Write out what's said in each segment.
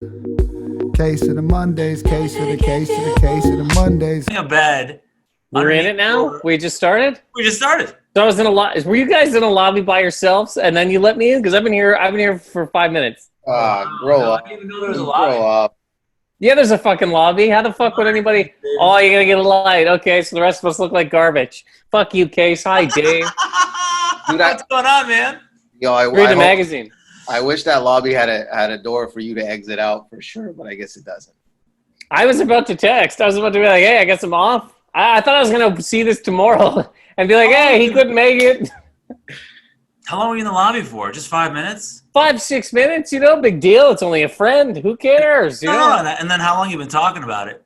Case of the Mondays, case of the case of the case of the Mondays. A bed. We're in it now? We just started? We just started. So I was in a lot. Were you guys in a lobby by yourselves and then you let me in? Because I've been here for 5 minutes. Grow up. I didn't even know there was a lobby. Grow up. Yeah, there's a fucking lobby. How the fuck would anybody? Oh, you're gonna get a light. Okay, so the rest of us look like garbage. Fuck you, Case. Hi, Dave. Dude, What's going on, man? Yo, Read the magazine. I wish that lobby had a door for you to exit out for sure, but I guess it doesn't. I was about to text. I was about to be like, hey, I guess I'm off. I thought I was gonna see this tomorrow and be like, hey, he couldn't make it. How long were you in the lobby for? Just 5 minutes? 5-6 minutes, big deal. It's only a friend. Who cares? No, and then how long you been talking about it?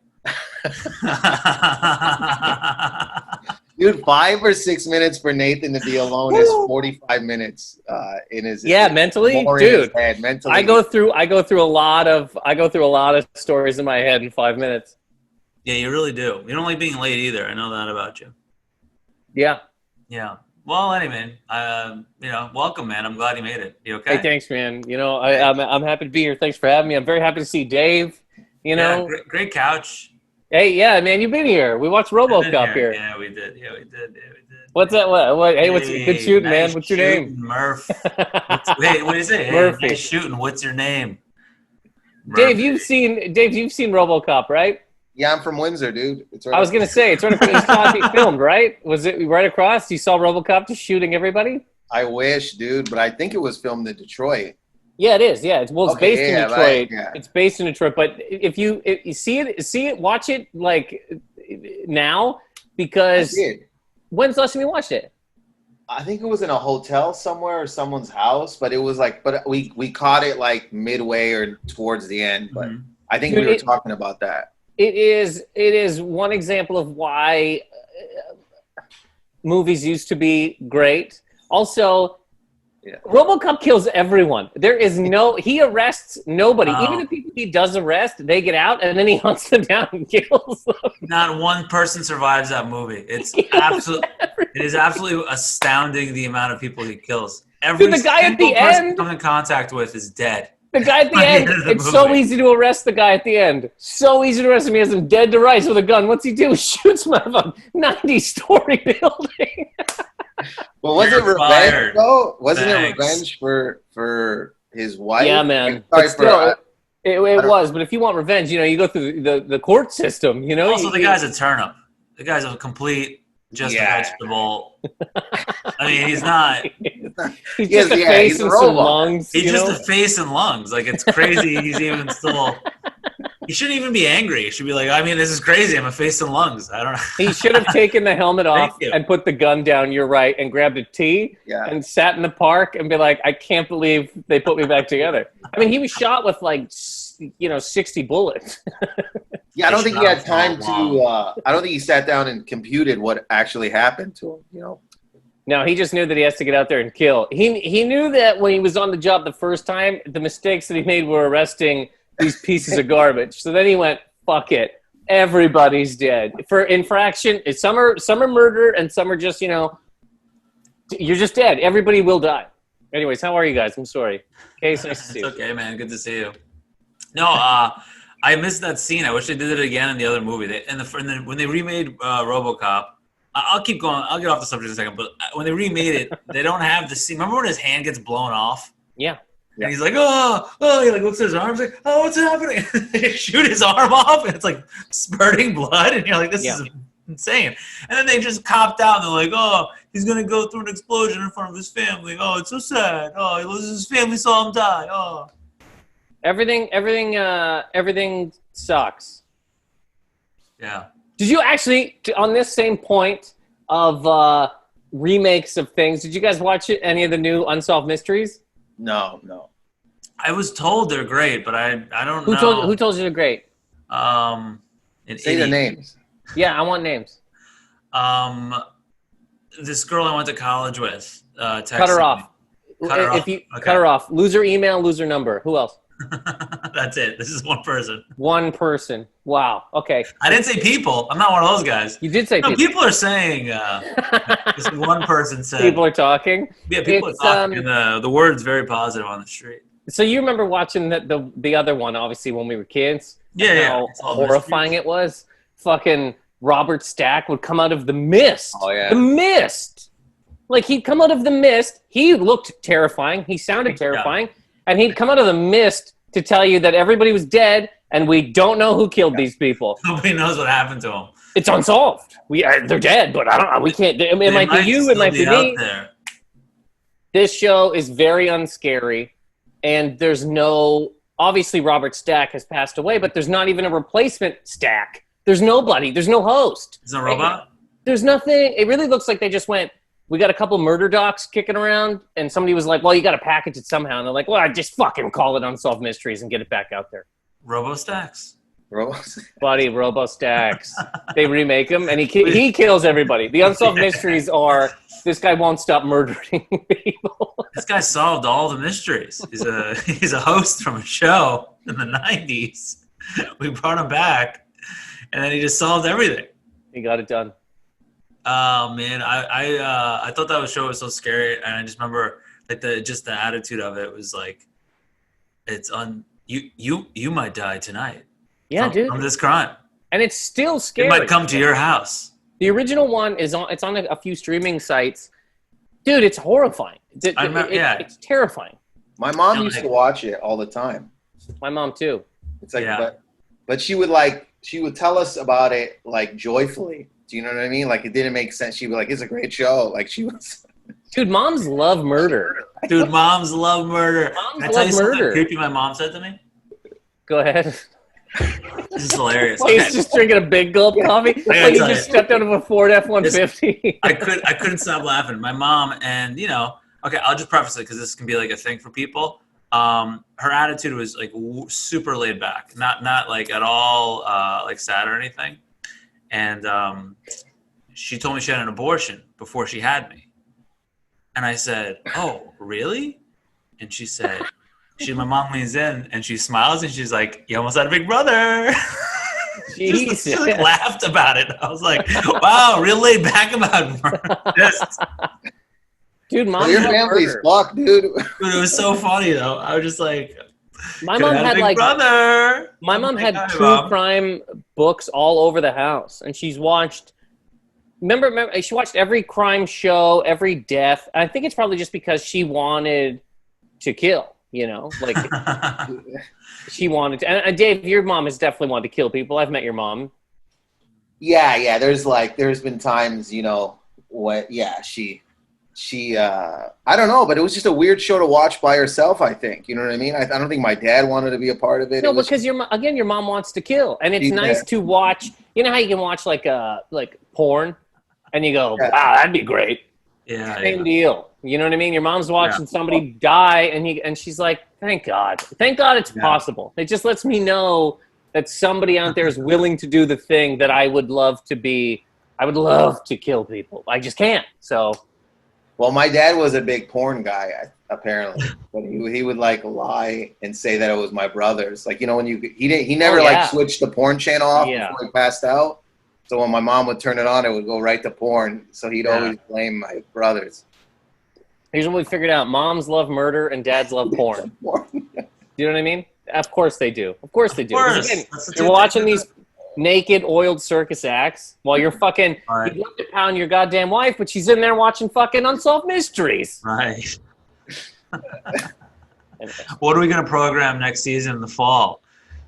Dude, 5 or 6 minutes for Nathan to be alone is 45 minutes in his mentally, dude. Mentally, I go through a lot of stories in my head in 5 minutes. Yeah, you really do. You don't like being late either. I know that about you. Yeah. Yeah. Well, anyway, welcome, man. I'm glad you made it. You okay? Hey, thanks, man. I'm happy to be here. Thanks for having me. I'm very happy to see Dave. Yeah, great couch. Hey, yeah, man, you've been here. We watched Robocop here. Yeah, we did. What's that? What? Hey, what's good shooting, nice man? What's your name? Murph. Wait, what is it? Murphy. Nice shooting. What's your name? Dave, Murphy. you've seen Robocop, right? Yeah, I'm from Windsor, dude. I was gonna say it's right across. It's not being filmed, right? Was it right across? You saw Robocop just shooting everybody? I wish, dude, but I think it was filmed in Detroit. Yeah, it is. Yeah, it's based in Detroit. Right, yeah. It's based in Detroit. But if you see it, watch it like now because when's the last time you watched it? I think it was in a hotel somewhere or someone's house, but it was we caught it like midway or towards the end. But I think we were talking about that. It is one example of why movies used to be great. Also. Yeah. Robocop kills everyone. He arrests nobody. Even the people he does arrest, they get out, and then he hunts them down and kills them. Not one person survives that movie. It is absolutely astounding the amount of people he kills. Dude, the guy at the end he comes in contact with is dead. The guy at the end, it's so easy to arrest the guy at the end. So easy to arrest him. He has him dead to rights with a gun. What's he do? He shoots him out of a 90-story building. Well, was it revenge though? Wasn't it revenge for his wife? Yeah, man. It was. But if you want revenge, you go through the court system. Also, the guy's a turnip. The guy's a complete just a vegetable. I mean, he's not. He's just a face and some lungs. He's just a face and lungs. Like, it's crazy. He's even still. He shouldn't even be angry. He should be like, I mean, this is crazy. I'm a face and lungs. I don't know. He should have taken the helmet off and put the gun down, you're right, and grabbed a tea and sat in the park and be like, I can't believe they put me back together. I mean, he was shot with 60 bullets. Yeah, I don't think he had time to I don't think he sat down and computed what actually happened to him, No, he just knew that he has to get out there and kill. He knew that when he was on the job the first time, the mistakes that he made were arresting these pieces of garbage. So then he went, fuck it. Everybody's dead. For infraction, some are murder and some are just, you're just dead. Everybody will die. Anyways, how are you guys? I'm sorry. Case, nice to see you. It's okay, man. Good to see you. No, I missed that scene. I wish they did it again in the other movie. When they remade RoboCop, I'll keep going. I'll get off the subject in a second. But when they remade it, they don't have the scene. Remember when his hand gets blown off? Yeah. And he's like, he looks at his arms like, what's happening? They shoot his arm off, and it's like spurting blood, and you're like, this is insane. And then they just copped out, and they're like, he's gonna go through an explosion in front of his family. Oh, it's so sad. Oh, he loses his family, saw him die. Oh, everything sucks. Yeah. Did you actually, on this same point of remakes of things, did you guys watch any of the new Unsolved Mysteries? No. I was told they're great, but I don't know. Who told you they're great? Say the names. Yeah, I want names. This girl I went to college with. Cut her off. Cut her off. Lose her email, lose her number. Who else? That's it. This is one person. One person. Wow. Okay. I didn't say people. I'm not one of those guys. You did say people. People are saying this one person said. People are talking. Yeah, people are talking. And the word's very positive on the street. So you remember watching the other one, obviously, when we were kids? Yeah, How It's all horrifying mysteries. it was. Fucking Robert Stack would come out of the mist. Oh, yeah. The mist. Like, he'd come out of the mist. He looked terrifying. He sounded terrifying. And he'd come out of the mist to tell you that everybody was dead and we don't know who killed these people. Nobody knows what happened to them. It's unsolved. They're dead, but I don't know. We can't. It might be you. It might be me. There. This show is very unscary, and there's no. Obviously, Robert Stack has passed away, but there's not even a replacement Stack. There's nobody. There's no host. Is it a robot? There's nothing. It really looks like they just went. We got a couple murder docs kicking around, and somebody was like, "Well, you got to package it somehow." And they're like, "Well, I just fucking call it Unsolved Mysteries and get it back out there." RoboStacks. Buddy, RoboStacks. They remake him, and he kills everybody. The Unsolved Mysteries are this guy won't stop murdering people. This guy solved all the mysteries. He's a host from a show in the 90s. We brought him back, and then he just solved everything. He got it done. Oh man, I thought that show was so scary, and I just remember like the attitude of it was like, you might die tonight. Yeah, dude. From this crime. And it's still scary. It might come to your house. The original one it's on a few streaming sites. Dude, it's horrifying. It's terrifying. My mom used to watch it all the time. My mom too. It's like, but she would tell us about it like joyfully. Do you know what I mean? Like it didn't make sense. She'd be like, "It's a great show." Like she was. Dude, moms love murder. Dude, moms love murder. Moms Can I tell love you something murder. creepy my mom said to me? Go ahead. This is hilarious. He's just drinking a big gulp of coffee. Like he just stepped out of a Ford F-150. I couldn't stop laughing. My mom, and okay, I'll just preface it because this can be like a thing for people. Her attitude was like super laid back, not like at all like sad or anything. And she told me she had an abortion before she had me. And I said, "Oh, really?" And she said, my mom leans in and she smiles and she's like, "You almost had a big brother." She like, laughed about it. I was like, "Wow, real laid back about it." Dude, mom, your family's fucked, dude. It was so funny though. I was just like, my mom had like brother. My mom had true crime books all over the house, and she's watched. Remember, she watched every crime show, every death. I think it's probably just because she wanted to kill. Like she wanted to. And Dave, your mom has definitely wanted to kill people. I've met your mom. Yeah. There's been times, when she I don't know, but it was just a weird show to watch by herself. I think, you know what I mean. I don't think my dad wanted to be a part of it. No, because your mom wants to kill, and it's nice to watch. You know how you can watch like porn, and you go, "Wow, that'd be great." Yeah, same deal. You know what I mean? Your mom's watching somebody die, and she's like, "Thank God it's possible." It just lets me know that somebody out there is willing to do the thing that I would love to be. I would love to kill people. I just can't. So, well, my dad was a big porn guy, apparently, but he would like lie and say that it was my brother's. Like when he never like switched the porn channel off before he passed out. So when my mom would turn it on, it would go right to porn. So he'd always blame my brothers. Here's what we figured out. Moms love murder and dads love porn. You know what I mean? Of course they do. Of course they do. Again, you're watching these naked, oiled circus acts while you're fucking... You'd love to pound your goddamn wife, but she's in there watching fucking Unsolved Mysteries. Right. What are we going to program next season in the fall?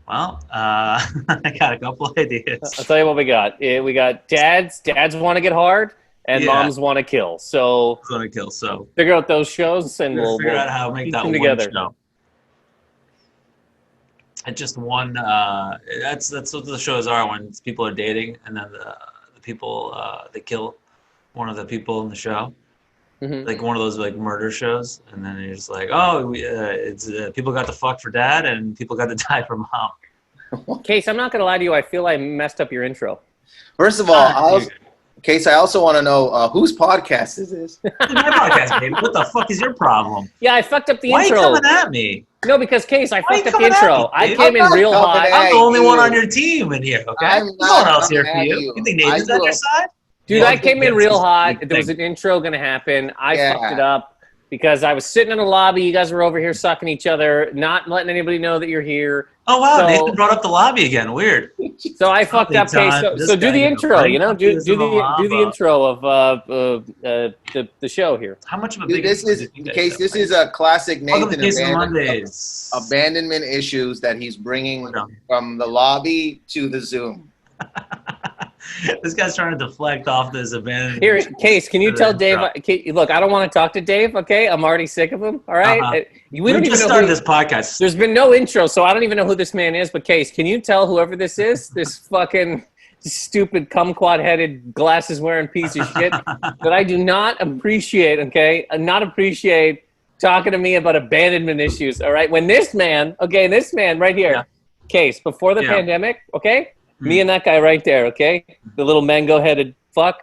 Well, I got a couple ideas. I'll tell you what we got. We got dads want to get hard, and moms want to kill. So figure out those shows, and we'll figure out how to make that one together. Show. And just one. That's what the shows are when people are dating, and then the people they kill one of the people in the show. Mm-hmm. Like one of those like murder shows, and then you're just like, oh, it's people got to fuck for dad, and people got to die for mom. Case, I'm not gonna lie to you. I feel I messed up your intro. First of all, Case, I also want to know whose podcast is this? My podcast, baby. What the fuck is your problem? Yeah, I fucked up the intro. Why are you coming at me? No, because Case, I fucked up the intro. I came in real hot. I'm the only one on your team in here. Okay, no one else here for you. You think Nathan's on your side? Dude, I came in real hot. There was an intro going to happen. I fucked it up because I was sitting in the lobby. You guys were over here sucking each other, not letting anybody know that you're here. Oh wow, So, Nathan brought up the lobby again. Weird. So I fucked up, Kase. So do the intro. You know, do the intro of the show here. How much of a Dude, big this is Kase. This is a classic Nathan abandonment issues that he's bringing from the lobby to the Zoom. This guy's trying to deflect off this abandonment. Here, Kase, can you tell Dave? Look, I don't want to talk to Dave. Okay, I'm already sick of him. All right, we don't even start this podcast. There's been no intro, so I don't even know who this man is. But Kase, can you tell whoever this is? This fucking stupid kumquat-headed, glasses-wearing piece of shit that I do not appreciate. Okay, not appreciate talking to me about abandonment issues. All right, when this man right here, Kase, before the pandemic, okay. Me and that guy right there, okay? The little mango-headed fuck.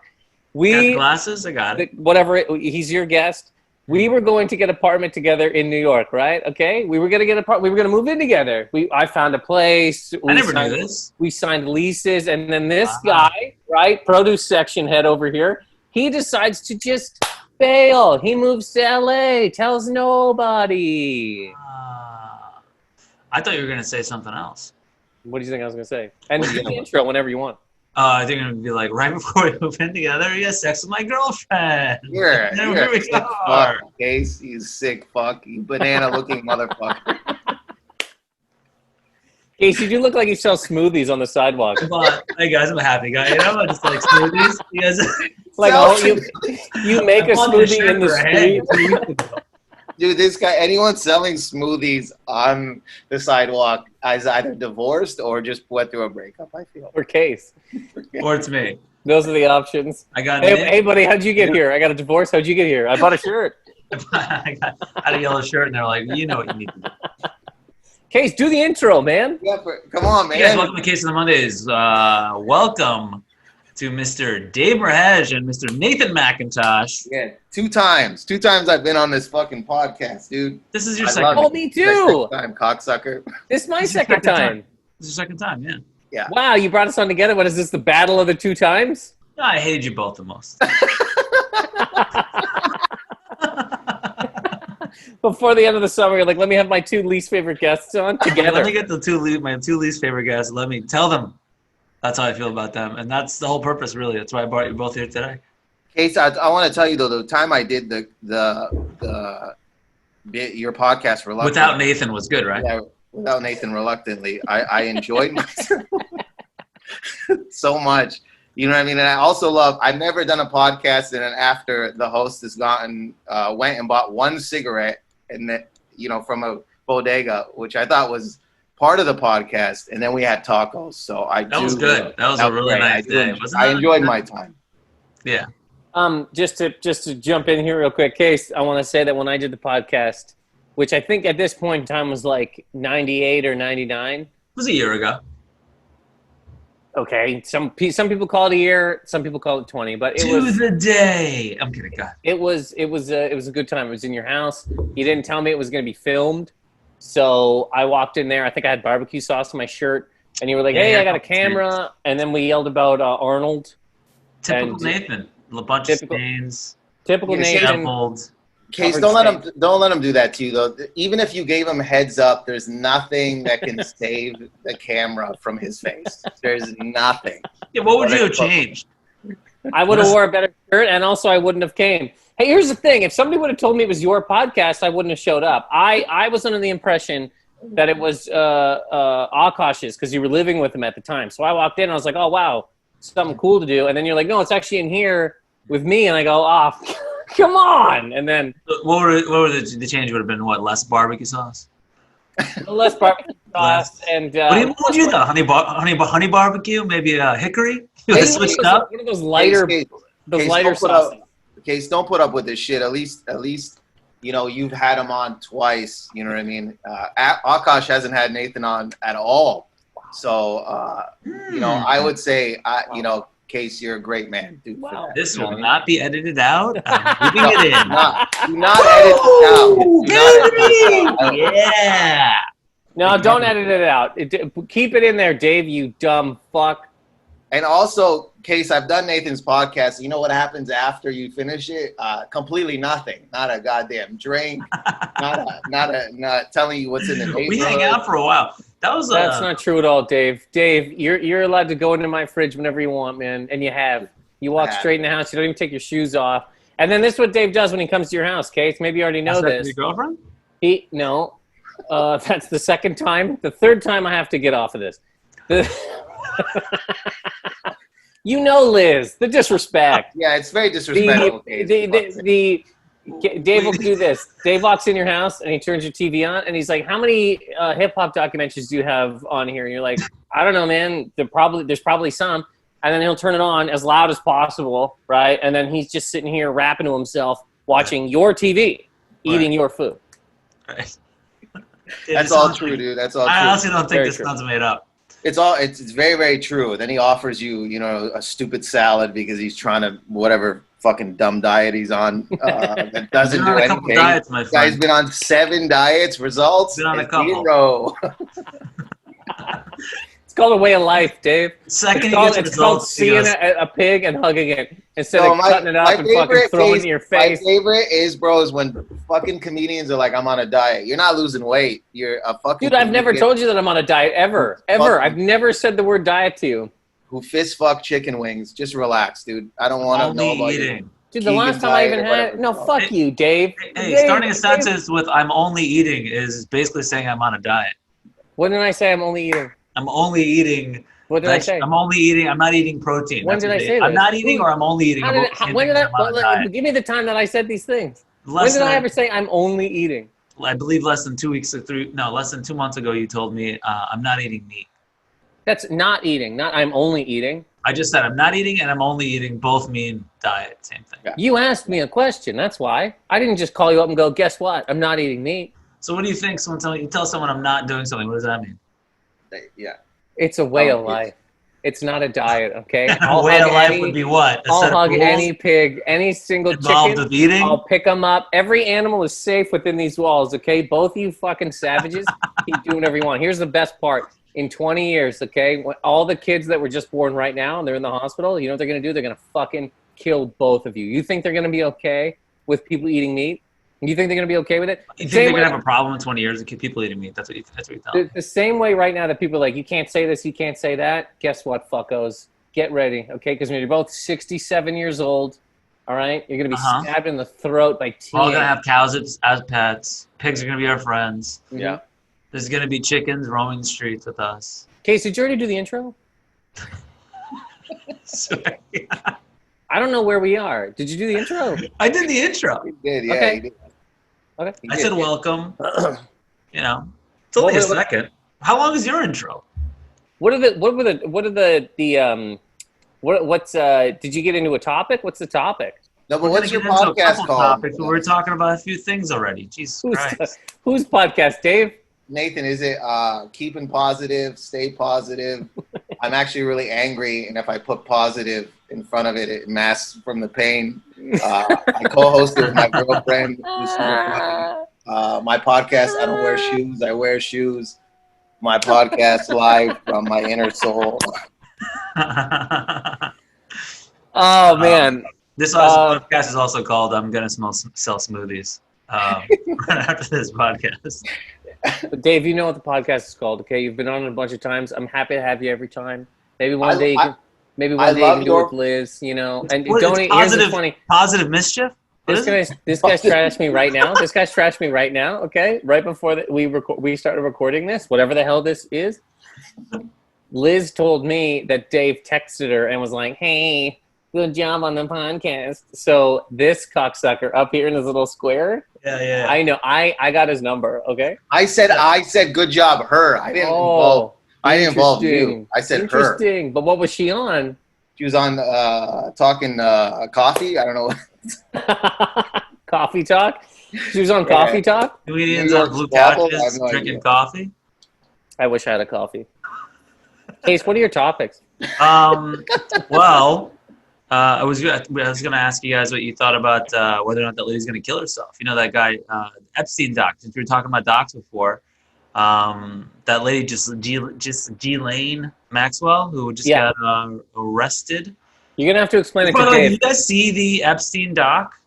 We glasses? I got it. Whatever, he's your guest. We were going to get an apartment together in New York, right? Okay? We were going to move in together. I found a place. I never knew this. We signed leases, and then this guy, right, produce section head over here, he decides to just bail. He moves to LA, tells nobody. I thought you were going to say something else. What do you think I was going to say? And do the intro whenever you want. I think I'm going to be like, right before we move in together, you had sex with my girlfriend. You're a sick fuck, Kase. You sick fuck. You banana-looking motherfucker. Kase, you do look like you sell smoothies on the sidewalk. Hey, guys, I'm a happy guy. You know, I just like smoothies. You guys like, you make a smoothie in the street. Dude, this guy, anyone selling smoothies on the sidewalk is either divorced or just went through a breakup, I feel. Or Kase. Or it's me. Those are the options. I got hey, buddy, how'd you get here? I got a divorce. How'd you get here? I bought a shirt. I had a yellow shirt, and they're like, you know what you need to do. Kase, do the intro, man. Yeah, come on, man. Hey guys, welcome to Kase of the Mondays. Welcome to Mr. Dave Merheje and Mr. Nathan Macintosh. Yeah, two times I've been on this fucking podcast, dude. This is your second. Oh, me too. Time, cocksucker. This is my second time. This is your second time, yeah. Yeah. Wow, you brought us on together. What is this? The battle of the two times? No, I hated you both the most. Before the end of the summer, you're like, let me have my two least favorite guests on together. Let me get my two least favorite guests. Let me tell them. That's how I feel about them, and that's the whole purpose, really. That's why I brought you both here today. Kase, I want to tell you though, the time I did your podcast reluctantly, without Nathan was good, right? Yeah, without Nathan reluctantly, I enjoyed myself so much. You know what I mean? And I also I've never done a podcast and then after the host has went and bought one cigarette and then, from a bodega, which I thought was part of the podcast, and then we had tacos. So that was good. That was a really nice day. I enjoyed my time. Yeah. Just to jump in here real quick, Kase, I want to say that when I did the podcast, which I think at this point in time was like 98 or 99. It was a year ago. Okay, some people call it a year, some people call it 20, but it was the day. I'm kidding, God. It was a good time. It was in your house. You didn't tell me it was going to be filmed. So I walked in there. I think I had barbecue sauce on my shirt. And you were like, hey, I got a camera. And then we yelled about Arnold. Typical Nathan. A bunch of stains. Typical Nathan. Kase, don't let him do that to you, though. Even if you gave him heads up, there's nothing that can save the camera from his face. There's nothing. Yeah, what would you have changed? I would have wore a better shirt, and also I wouldn't have came. Hey, here's the thing. If somebody would have told me it was your podcast, I wouldn't have showed up. I was under the impression that it was Akash's because you were living with him at the time. So I walked in, and I was like, oh, wow, something cool to do. And then you're like, no, it's actually in here with me. And I go, oh, come on. And then what were the change would have been? What, less barbecue sauce? Less barbecue sauce. And what would you though? Honey barbecue? Maybe hickory? Maybe switched up. One of those lighter sauces. Kase, don't put up with this shit. At least, you've had him on twice. You know what I mean? Akash hasn't had Nathan on at all. So, I would say, Kase, you're a great man, dude. Wow. This will not be edited out. I'm leaving it in. Do not edit it out. Yeah. No, don't edit it out. Keep it in there, Dave, you dumb fuck. And also, Kase, I've done Nathan's podcast. You know what happens after you finish it? Completely nothing. Not a goddamn drink. not telling you what's in the neighborhood. We hang out for a while. That's not true at all, Dave. Dave, you're allowed to go into my fridge whenever you want, man, and you have. You walk straight in the house. You don't even take your shoes off. And then this is what Dave does when he comes to your house, Kase. Maybe you already know this. Your girlfriend? No. That's the second time. The third time I have to get off of this. You know, Liz, the disrespect. Yeah, it's very disrespectful. Dave will do this. Dave walks in your house and he turns your TV on and he's like, "How many hip hop documentaries do you have on here?" And you're like, "I don't know, man. There's probably some." And then he'll turn it on as loud as possible, right? And then he's just sitting here rapping to himself, watching your TV, eating your food. Right. That's all true, dude. That's all true. I honestly don't think this sounds made up. It's very, very true. Then he offers you, a stupid salad because he's trying to whatever fucking dumb diet he's on that doesn't do anything. Diets, my friend. Guy's been on 7 diets. Results been on a couple. 0. It's called a way of life, Dave. It's called seeing a pig and hugging it instead of cutting it up and fucking throwing it in your face. My favorite is when fucking comedians are like, "I'm on a diet." You're not losing weight. You're a fucking dude. I've never told you that I'm on a diet ever. I've never said the word diet to you. Who fist fuck chicken wings? Just relax, dude. I don't want to know about eating. Dude, the last time I even had fuck you, Dave. Hey, starting a sentence with "I'm only eating" is basically saying I'm on a diet. When did I say I'm only eating? I'm only eating. What did I say? I'm only eating. I'm not eating protein. When did I say that? I'm not eating, or I'm only eating. When did I? Give me the time that I said these things. When did I ever say I'm only eating? I believe less than 2 months ago, you told me I'm not eating meat. That's not eating. Not I'm only eating. I just said I'm not eating and I'm only eating. Both mean diet. Same thing. Yeah. You asked me a question. That's why. I didn't just call you up and go, "Guess what? I'm not eating meat." So what do you think? You tell someone I'm not doing something. What does that mean? Yeah. It's a way of life. It's not a diet, okay? A way of life would be what? I'll hug any pig, any single chicken. With eating? I'll pick them up. Every animal is safe within these walls, okay? Both of you fucking savages, keep doing whatever you want. Here's the best part. In 20 years, okay, when all the kids that were just born right now and they're in the hospital, you know what they're going to do? They're going to fucking kill both of you. You think they're going to be okay with people eating meat? You think they're going to be okay with it? You think they're going to have a problem in 20 years with people eating meat? That's what you tell them. The same way right now that people are like, you can't say this, you can't say that. Guess what, fuckos? Get ready, okay? Because when you're both 67 years old, all right, you're going to be stabbed in the throat by teens. We're all going to have cows as pets. Pigs are going to be our friends. Yeah. There's going to be chickens roaming the streets with us. Kase, did you already do the intro? Sorry. I don't know where we are. Did you do the intro? I did the intro. He did, yeah. Okay. He did. Okay. I said welcome. It's only a second. How long is your intro? Did you get into a topic? What's the topic? No, but what's your podcast called? We're talking about a few things already. Jesus Christ. Whose podcast, Dave? Nathan, is it keeping positive, stay positive? I'm actually really angry, and if I put positive in front of it, it masks from the pain. I co-hosted with my girlfriend. My podcast, I don't wear shoes. I wear shoes. My podcast live from my inner soul. Oh, man. This podcast is also called I'm Gonna Sell Smoothies right after this podcast. But Dave, you know what the podcast is called, okay? You've been on it a bunch of times. I'm happy to have you every time. Maybe one day you can do it with Liz, And here's the funny positive mischief. This guy's trashed me right now. This guy's trashed me right now. Okay, right before we started recording this, whatever the hell this is. Liz told me that Dave texted her and was like, "Hey, good job on the podcast." So this cocksucker up here in his little square. Yeah. I know. I got his number. Okay. I said good job, her. I didn't involve you. I said her. Interesting. But what was she on? She was on talking coffee. I don't know. Coffee Talk? She was on Coffee Talk? Comedians on blue couches drinking coffee? I wish I had a coffee. Kase, what are your topics? Well, I was going to ask you guys what you thought about whether or not that lady's going to kill herself. You know that guy, Epstein doc, since we were talking about docs before. that lady just Ghislaine Maxwell, who just got arrested. You're gonna have to explain it By to the way, Dave. did you guys see the Epstein doc?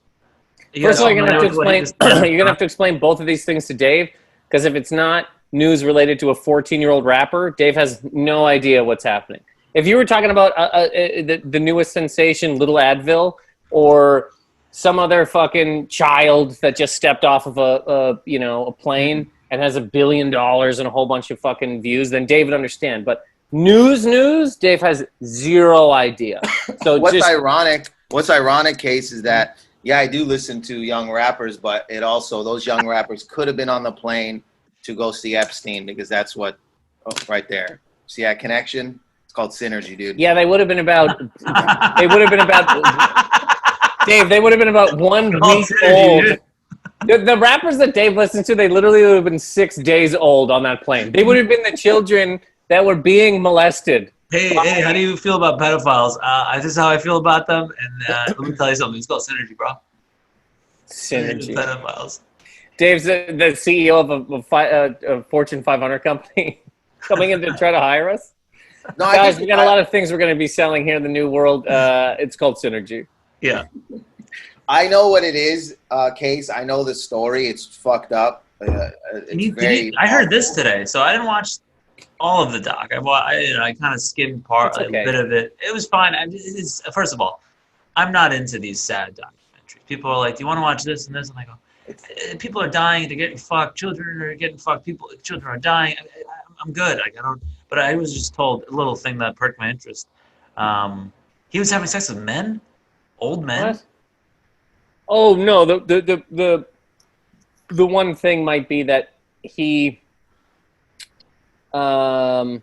First of all, you're gonna have to explain. You're gonna have to explain both of these things to Dave, because if it's not news related to a 14-year-old rapper, Dave has no idea what's happening. If you were talking about the newest sensation, Little Advil, or some other fucking child that just stepped off of a plane and has $1 billion and a whole bunch of fucking views, then Dave would understand. But news, Dave has zero idea. So what's ironic, Kase, is that I do listen to young rappers, but it also, those young rappers could have been on the plane to go see Epstein, because that's what right there. See that connection? It's called synergy, dude. Yeah, they would have been about. Dave, they would have been about 1 week old. The rappers that Dave listens to, they literally would have been 6 days old on that plane. They would have been the children that were being molested. Hey, how do you feel about pedophiles? This is how I feel about them, and let me tell you something. It's called synergy, bro. Synergy. Pedophiles. Dave's the CEO of a Fortune 500 company coming in to try to hire us. No, guys, we got a lot of things we're going to be selling here in the new world. It's called synergy. Yeah. I know what it is, Kase. I know the story. It's fucked up. I heard this today, so I didn't watch all of the doc. I kind of skimmed a bit of it. It was fine. First of all, I'm not into these sad documentaries. People are like, "Do you want to watch this and this?" And I go, "People are dying. They're getting fucked. Children are getting fucked. Children are dying. I'm good. I don't." But I was just told a little thing that perked my interest. He was having sex with men, old men. What? Oh no! The one thing might be that he was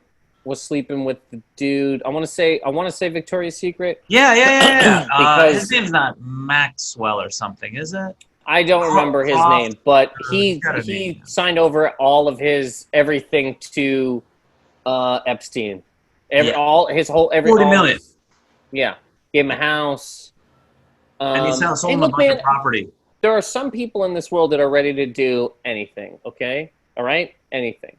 sleeping with the dude. I want to say Victoria's Secret. Yeah. Because his name's not Maxwell or something, is it? I don't remember his name, but he signed over all of his everything to Epstein. $40 million. Yeah, gave him a house. And he's now sold a bunch of property. There are some people in this world that are ready to do anything, okay? All right? Anything.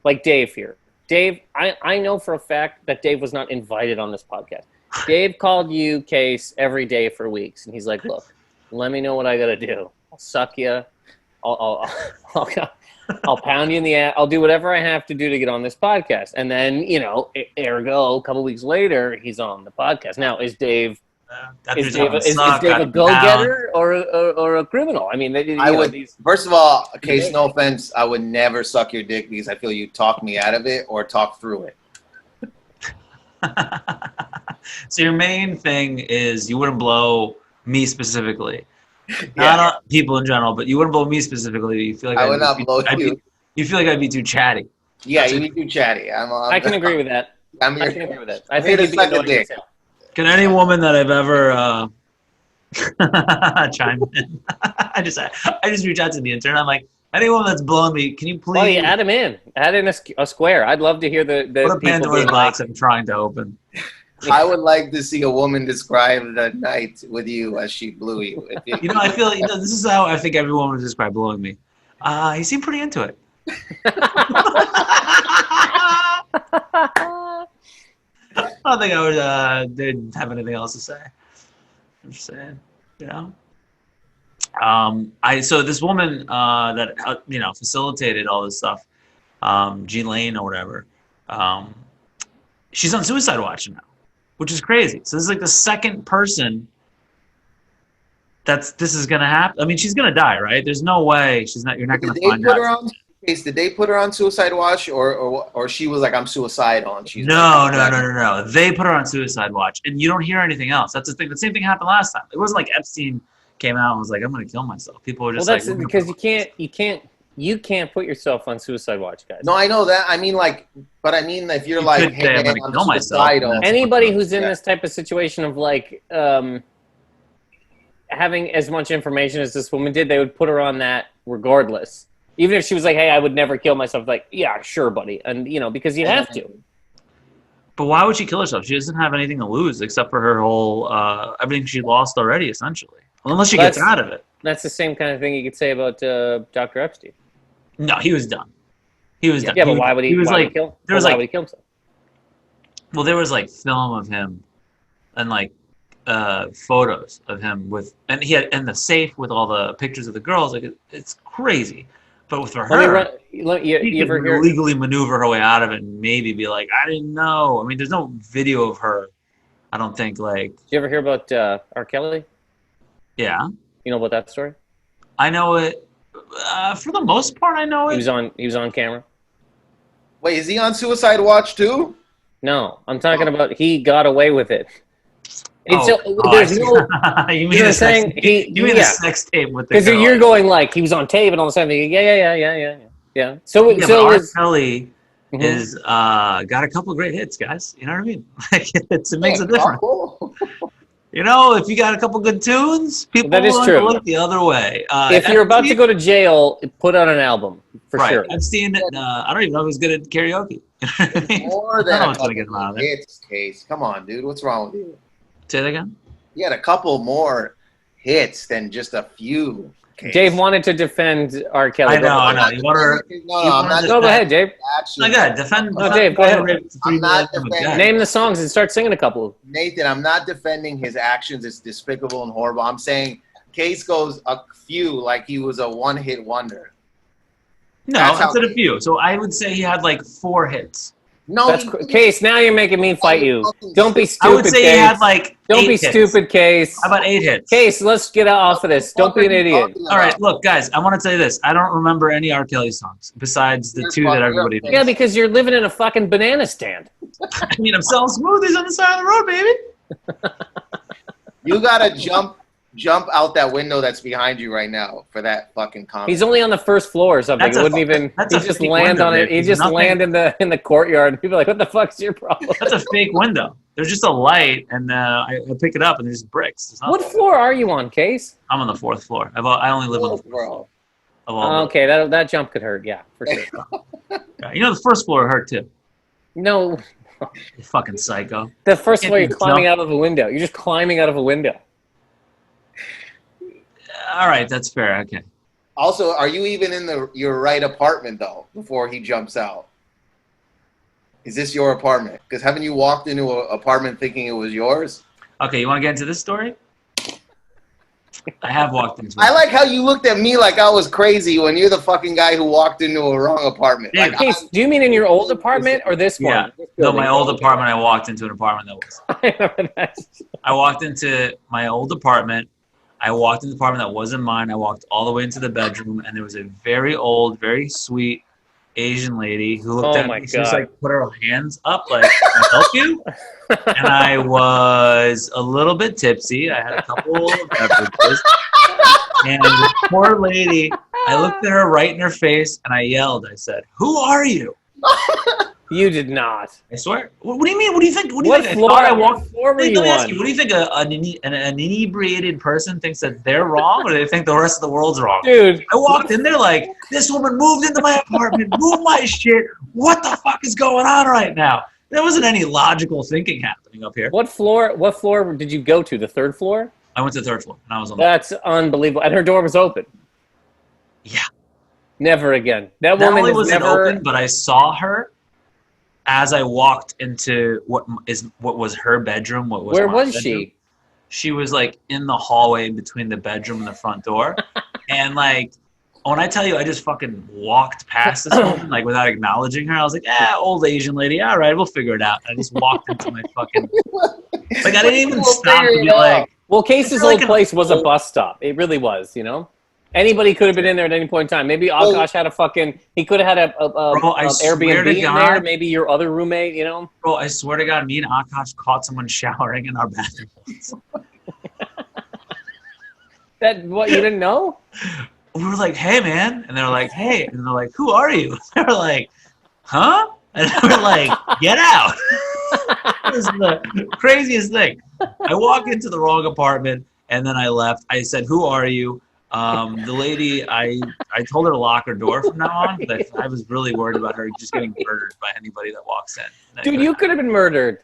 Like Dave here. Dave, I know for a fact that Dave was not invited on this podcast. Dave called you, Kase, every day for weeks. And he's like, look, let me know what I got to do. I'll suck you. I'll pound you in the ass. I'll do whatever I have to do to get on this podcast. And then, ergo, a couple weeks later, he's on the podcast. Now, is Dave is Dave a go-getter or a criminal? I mean, first of all, Kase, no offense, I would never suck your dick because I feel you talk me out of it or talk through it. So your main thing is you wouldn't blow me specifically. Not people in general, but you wouldn't blow me specifically. You feel like I would not blow you. You feel like I'd be too chatty. Yeah, you'd be too chatty. I can agree with that. I can agree with that. I think you'd be annoying. Can any woman that I've ever chime in? I just reach out to the intern. I'm like, any woman that's blowing me, can you please? Oh, yeah, add him in. Add in a square. I'd love to hear the what a Pandora's box I'm trying to open. I would like to see a woman describe the night with you as she blew you. I feel this is how I think every woman would describe blowing me. He seemed pretty into it. I don't think I would didn't have anything else to say. I'm just saying, So this woman that facilitated all this stuff, Ghislaine or whatever, she's on suicide watch now, which is crazy. So this is like the second person this is gonna happen. I mean, she's gonna die, right? There's no way you're not gonna find out. Did they put her on suicide watch, or she was like, I'm suicidal, and she's no. They put her on suicide watch, and you don't hear anything else. That's the thing. The same thing happened last time. It wasn't like Epstein came out and was like, I'm going to kill myself. People were just that's because you can't put yourself on suicide watch, guys. No, I know that. I mean, if you're like, hey, I'm going to kill myself. Anybody who's in this type of situation of like having as much information as this woman did, they would put her on that regardless. Even if she was like, hey, I would never kill myself. Like, yeah, sure, buddy. And, because you have to. But why would she kill herself? She doesn't have anything to lose except for her whole, everything she lost already, essentially. Unless she gets out of it. That's the same kind of thing you could say about Dr. Epstein. No, he was done. He was. Yeah, but why would he? He was why like. would he kill? There was why like. would he kill himself? Well, there was like film of him, and like photos of him with, and he had in the safe with all the pictures of the girls. Like it's crazy. But with her, you ever could hear legally maneuver her way out of it and maybe be like, I didn't know. I mean, there's no video of her. I don't think like. Did you ever hear about R. Kelly? Yeah. You know about that story? I know it. For the most part, I know it. He was on camera. Wait, is he on Suicide Watch too? No, I'm talking about he got away with it. There's no. You mean the sex tape? You mean the sex tape with the girl? Because you're going like he was on tape and all of a sudden, yeah. So R. Kelly is got a couple of great hits, guys. You know what I mean? Like it makes a difference. You know, if you got a couple good tunes, people will look the other way. If you're about to go to jail, put out an album for sure. Epstein, I don't even know if he's good at karaoke. More than a couple hits, Case. Come on, dude. What's wrong with you? Say that again? He had a couple more hits than just a few. Case. Dave wanted to defend R. Kelly. I know. You want to? Go ahead, Dave. No, go ahead. Defend Dave, go ahead. I'm not defending. Name the songs and start singing a couple. Nathan, I'm not defending his actions. It's despicable and horrible. I'm saying Case goes a few like he was a one-hit wonder. No, I said a few. So I would say he had like 4 hits. No, that's Case. Now you're making me fight you. Don't be stupid. I would say Case. he had like. Don't be stupid, Case. How about 8 hits? Case, let's get off of this. Don't be an idiot. All right, look, guys. I want to tell you this. I don't remember any R. Kelly songs besides the 2 that everybody knows. Yeah, because you're living in a fucking banana stand. I mean, I'm selling smoothies on the side of the road, baby. You gotta jump out that window that's behind you right now for that fucking comment. He's only on the first floor or something. He wouldn't even. He just land on it. He just land in the courtyard. People are like, "What the fuck's your problem?" That's a fake window. There's just a light, and I pick it up, and there's bricks. What floor are you on, Case? I'm on the 4th floor. I only live on the 4th floor. Okay, that jump could hurt. Yeah, for sure. You know, the 1st floor hurt too. No. You fucking psycho. The first floor, you're climbing out of a window. You're just climbing out of a window. All right, that's fair. Okay. Also, are you even in your right apartment though? Before he jumps out, is this your apartment? Because haven't you walked into an apartment thinking it was yours? Okay, you want to get into this story? I have walked into. I like how you looked at me like I was crazy when you're the fucking guy who walked into a wrong apartment. Yeah, like, Case, do you mean in your old apartment or this one? Yeah. No, my old apartment. I walked into an apartment that was. I walked into my old apartment. I walked into the apartment that wasn't mine. I walked all the way into the bedroom, and there was a very old, very sweet Asian lady who looked at me. She was like, put her hands up, like, can I help you? And I was a little bit tipsy. I had a couple of beverages. And the poor lady, I looked at her right in her face, and I yelled. I said, "Who are you?" You did not. I swear. What do you mean? What do you think? What do you think? Floor, I walked. what floor were you on? Ask you, what do you think? An inebriated person thinks that they're wrong, or do they think the rest of the world's wrong? Dude, I walked in there like, this woman moved into my apartment, moved my shit. What the fuck is going on right now? There wasn't any logical thinking happening up here. What floor did you go to? The 3rd floor? I went to the 3rd floor, and I was on. That's unbelievable. And her door was open. Yeah. Never again. That Not woman only is was never. it open, but I saw her as I walked into what was her bedroom. Where was she? She was like in the hallway between the bedroom and the front door, and like when I tell you, I just fucking walked past this woman like without acknowledging her. I was like, old Asian lady, all right, we'll figure it out. I just walked into my fucking like I didn't even stop to be like. Well, Case's old place was a bus stop. It really was, you know. Anybody could have been in there at any point in time. Maybe Akash had a fucking. He could have had a Airbnb in there. Maybe your other roommate, you know. Bro, I swear to God, me and Akash caught someone showering in our bathroom. That what you didn't know? We were like, "Hey, man," and they were like, "Hey," and they're like, "Who are you?" They were like, "Huh?" And we were like, "Get out!" It was the craziest thing. I walk into the wrong apartment, and then I left. I said, "Who are you?" The lady, I told her to lock her door from now on, but I was really worried about her just getting murdered by anybody that walks in. Dude, you could have been murdered.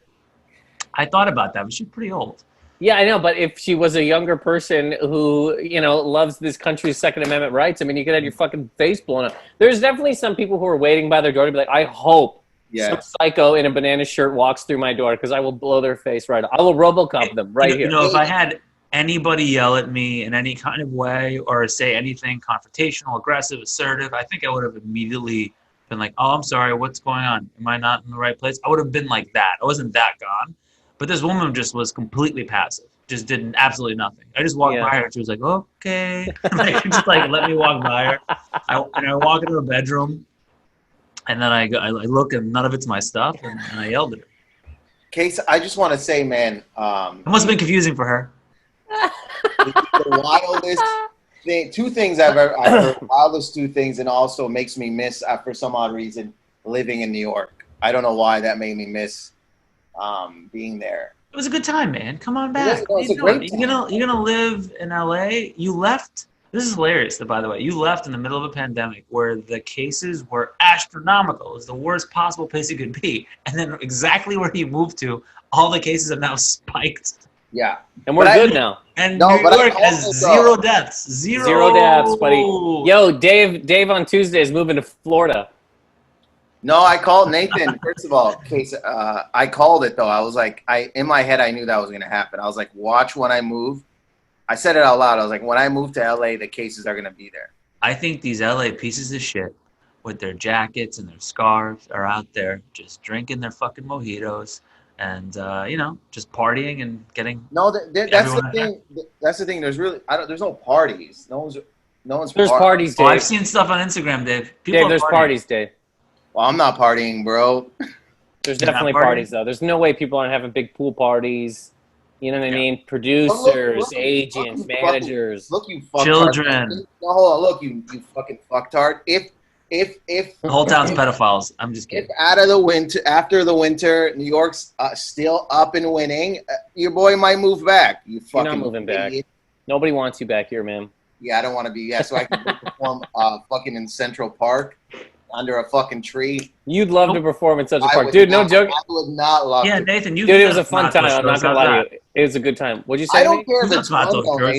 I thought about that, but she's pretty old. Yeah, I know, but if she was a younger person who, loves this country's Second Amendment rights, I mean, you could have your fucking face blown up. There's definitely some people who are waiting by their door to be like, I hope some psycho in a banana shirt walks through my door because I will blow their face right off. I will Robocop them right here. If I had anybody yell at me in any kind of way or say anything confrontational, aggressive, assertive, I think I would have immediately been like, oh, I'm sorry, what's going on? Am I not in the right place? I would have been like that. I wasn't that gone. But this woman just was completely passive, just did absolutely nothing. I just walked by her, and she was like, okay. Just let me walk by her. I walk into her bedroom, and then I look, and none of it's my stuff, and I yelled at her. Kase, I just want to say, man. It must have been confusing for her. The wildest thing, two things I've heard, wildest two things, and also makes me miss, for some odd reason, living in New York. I don't know why that made me miss being there. It was a good time, man. Come on back. It was a great time. You're gonna live in LA. You left. This is hilarious, by the way. You left in the middle of a pandemic where the cases were astronomical. It was the worst possible place you could be. And then exactly where you moved to, all the cases have now spiked. Yeah. And we're good now. And New York has zero deaths. Zero deaths, buddy. Yo, Dave on Tuesday is moving to Florida. No, I called Nathan. First of all, Kase, I called it, though. I was like, in my head, I knew that was going to happen. I was like, watch when I move. I said it out loud. I was like, when I move to LA, the cases are going to be there. I think these LA pieces of shit with their jackets and their scarves are out there just drinking their fucking mojitos and, just partying and getting. No, that's the thing. That's the thing. There's no parties. No one's. There's parties, Dave. Oh, I've seen stuff on Instagram, Dave. There's parties, Dave. Well, I'm not partying, bro. There's definitely parties, though. There's no way people aren't having big pool parties. You know what I mean? Producers, agents, managers. Look, you fucktard. Children. No, hold on. Look, you fucking fucktard. If the whole town's pedophiles. I'm just kidding. If after the winter, New York's still up and winning, your boy might move back. You fucking. You're not moving back. Nobody wants you back here, man. Yeah, I don't want to be. Yeah, so I can perform fucking in Central Park. Under a fucking tree. You'd love to perform in such a park. Dude, no joke. I would not love to. Nathan, Dude, it was a fun time. I'm not going to lie to you. It was a good time. What'd you say? I don't care if it's fun,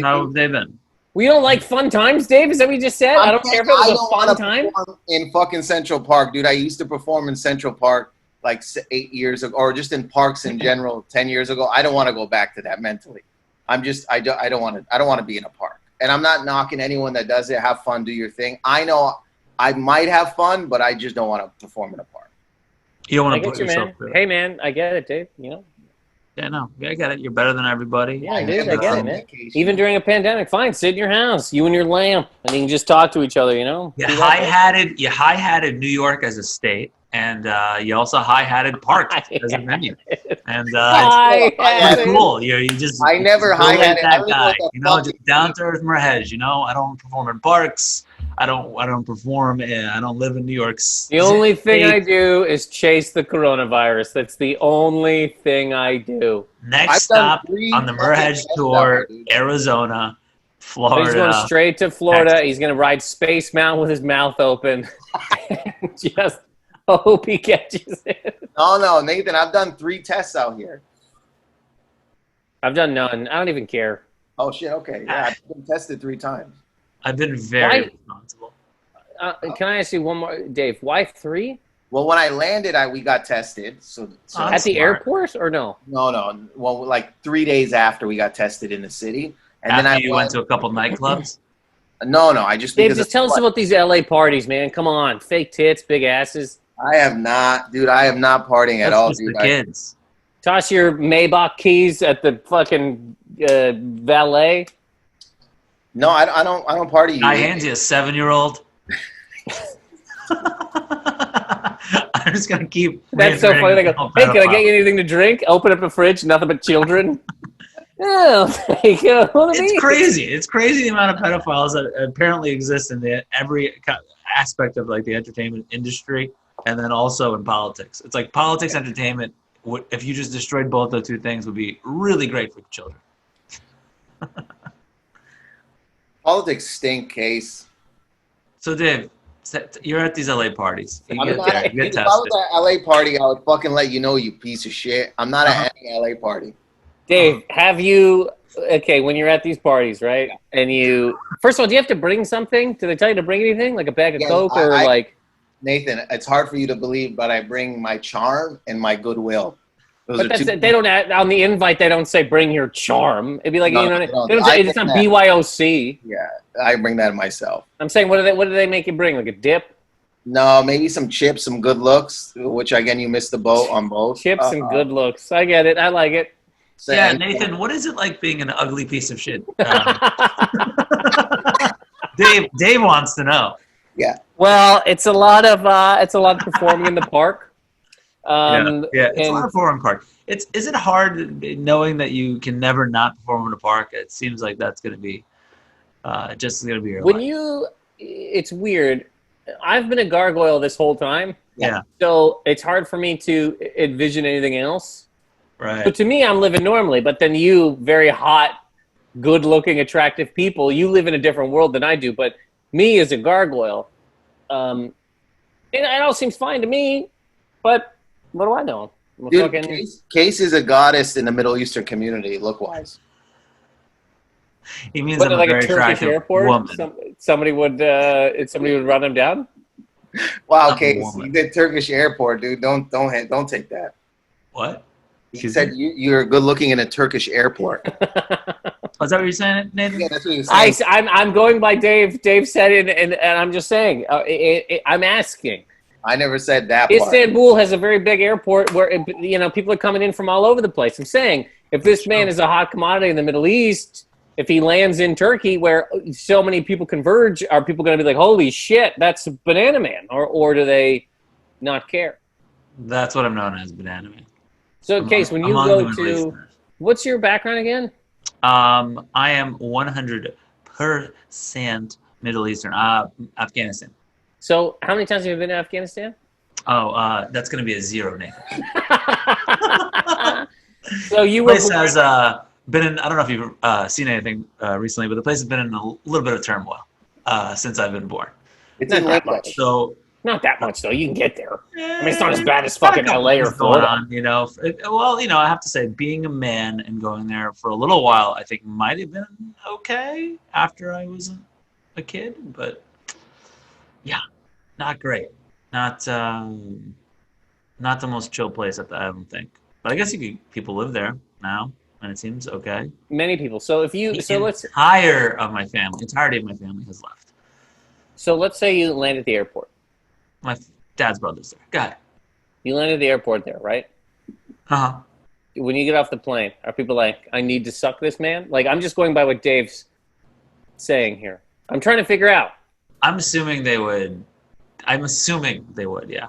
How have they been? We don't like fun times, Dave? Is that what you just said? I don't care if it was a fun time. In fucking Central Park, dude. I used to perform in Central Park like 8 years ago, or just in parks in general 10 years ago. I don't want to go back to that mentally. I don't want to be in a park. And I'm not knocking anyone that does it. Have fun, do your thing. I know I might have fun, but I just don't want to perform in a park. You don't want to put yourself through. Hey, man, I get it, Dave. Yeah, no, I get it. You're better than everybody. Yeah, dude, I get it, man. Even during a pandemic, fine, sit in your house, you and your lamp, and you can just talk to each other, You high-hatted New York as a state, and you also high-hatted parks as a venue. And it's cool. You just I never high-hatted that guy. Just down-to-earth Merheje. I don't perform in parks. I don't perform. I don't live in New York. The only thing I do is chase the coronavirus. That's the only thing I do. Next stop on the Merheje tour, Arizona, Florida. He's going straight to Florida. Texas. He's going to ride Space Mountain with his mouth open. Just hope he catches it. No, Nathan. I've done 3 tests out here. I've done none. I don't even care. Oh shit. Okay. Yeah, I've been tested 3 times. I've been very responsible. Can I ask you one more, Dave? Why 3? Well, when I landed, we got tested. So at the airport or no? No. Well, like 3 days after we got tested in the city, and after then I went to a couple nightclubs. No. I just Dave, just tell us about these LA parties, man. Come on, fake tits, big asses. I have not, dude. I am not partying at all, just dude. The kids. Toss your Maybach keys at the fucking valet. No, I don't party. I hand you a 7-year-old. I'm just gonna keep. That's so funny. They go, "Hey, can I get you anything to drink?" Open up a fridge, nothing but children. It's crazy. It's crazy the amount of pedophiles that apparently exist in every aspect of like the entertainment industry, and then also in politics. It's like politics, entertainment. If you just destroyed both those 2 things, would be really great for children. Politics stink, Kase. So, Dave, you're at these LA parties. If I was at LA party, I would fucking let you know, you piece of shit. I'm not at any LA party. Dave, have you? Okay, when you're at these parties, right? And you, first of all, do you have to bring something? Do they tell you to bring anything, like a bag of Coke or like? Nathan, it's hard for you to believe, but I bring my charm and my goodwill. But they don't on the invite. They don't say bring your charm. It'd be like, they don't say, it's not BYOC. Yeah, I bring that myself. I'm saying, what do they make you bring? Like a dip? No, maybe some chips, some good looks. Which again, you missed the boat on both. Chips and good looks. I get it. I like it. Yeah, Nathan, what is it like being an ugly piece of shit? Dave wants to know. Yeah. Well, it's a lot of performing in the park. It's a lot of performing in the park. Is it hard knowing that you can never not perform in a park? It seems like that's going to be just going to be your life. It's weird. I've been a gargoyle this whole time. Yeah. So it's hard for me to envision anything else. Right. So to me, I'm living normally. But then you, very hot, good-looking, attractive people, you live in a different world than I do. But me as a gargoyle, it all seems fine to me. But what do I know? Dude, Kase is a goddess in the Middle Eastern community, look-wise. He means I'm like a very attractive airport? woman. Somebody would run him down. Wow, Kase, you did Turkish airport, dude. Don't take that. What? He said you're good looking in a Turkish airport. Was that what you're saying, Nathan? Yeah, that's what you're saying. I'm going by Dave. Dave said it, and I'm just saying. I'm asking. I never said that part. Istanbul has a very big airport where people are coming in from all over the place. I'm saying if this man is a hot commodity in the Middle East, if he lands in Turkey where so many people converge, are people going to be like, "Holy shit, that's Banana Man," or do they not care? That's what I'm known as, Banana Man. So, Kase, when you go to, what's your background again? I am 100% Middle Eastern, Afghanistan. So, how many times have you been to Afghanistan? Oh, that's going to be a 0, Nathan. So you the place has been in. I don't know if you've seen anything recently, but the place has been in a little bit of turmoil since I've been born. It's not that much. So not that much though. You can get there. I mean, it's not as bad as fucking LA or Florida. I have to say, being a man and going there for a little while, I think might have been okay after I was a kid, but yeah, not great. Not the most chill place I don't think. But I guess people live there now, and it seems okay. Many people. So if you entirety of my family has left. So let's say you land at the airport. My dad's brother's there. Got it. You land at the airport there, right? Uh-huh. When you get off the plane, are people like, I need to suck this man? Like, I'm just going by what Dave's saying here. I'm trying to figure out. I'm assuming they would, yeah.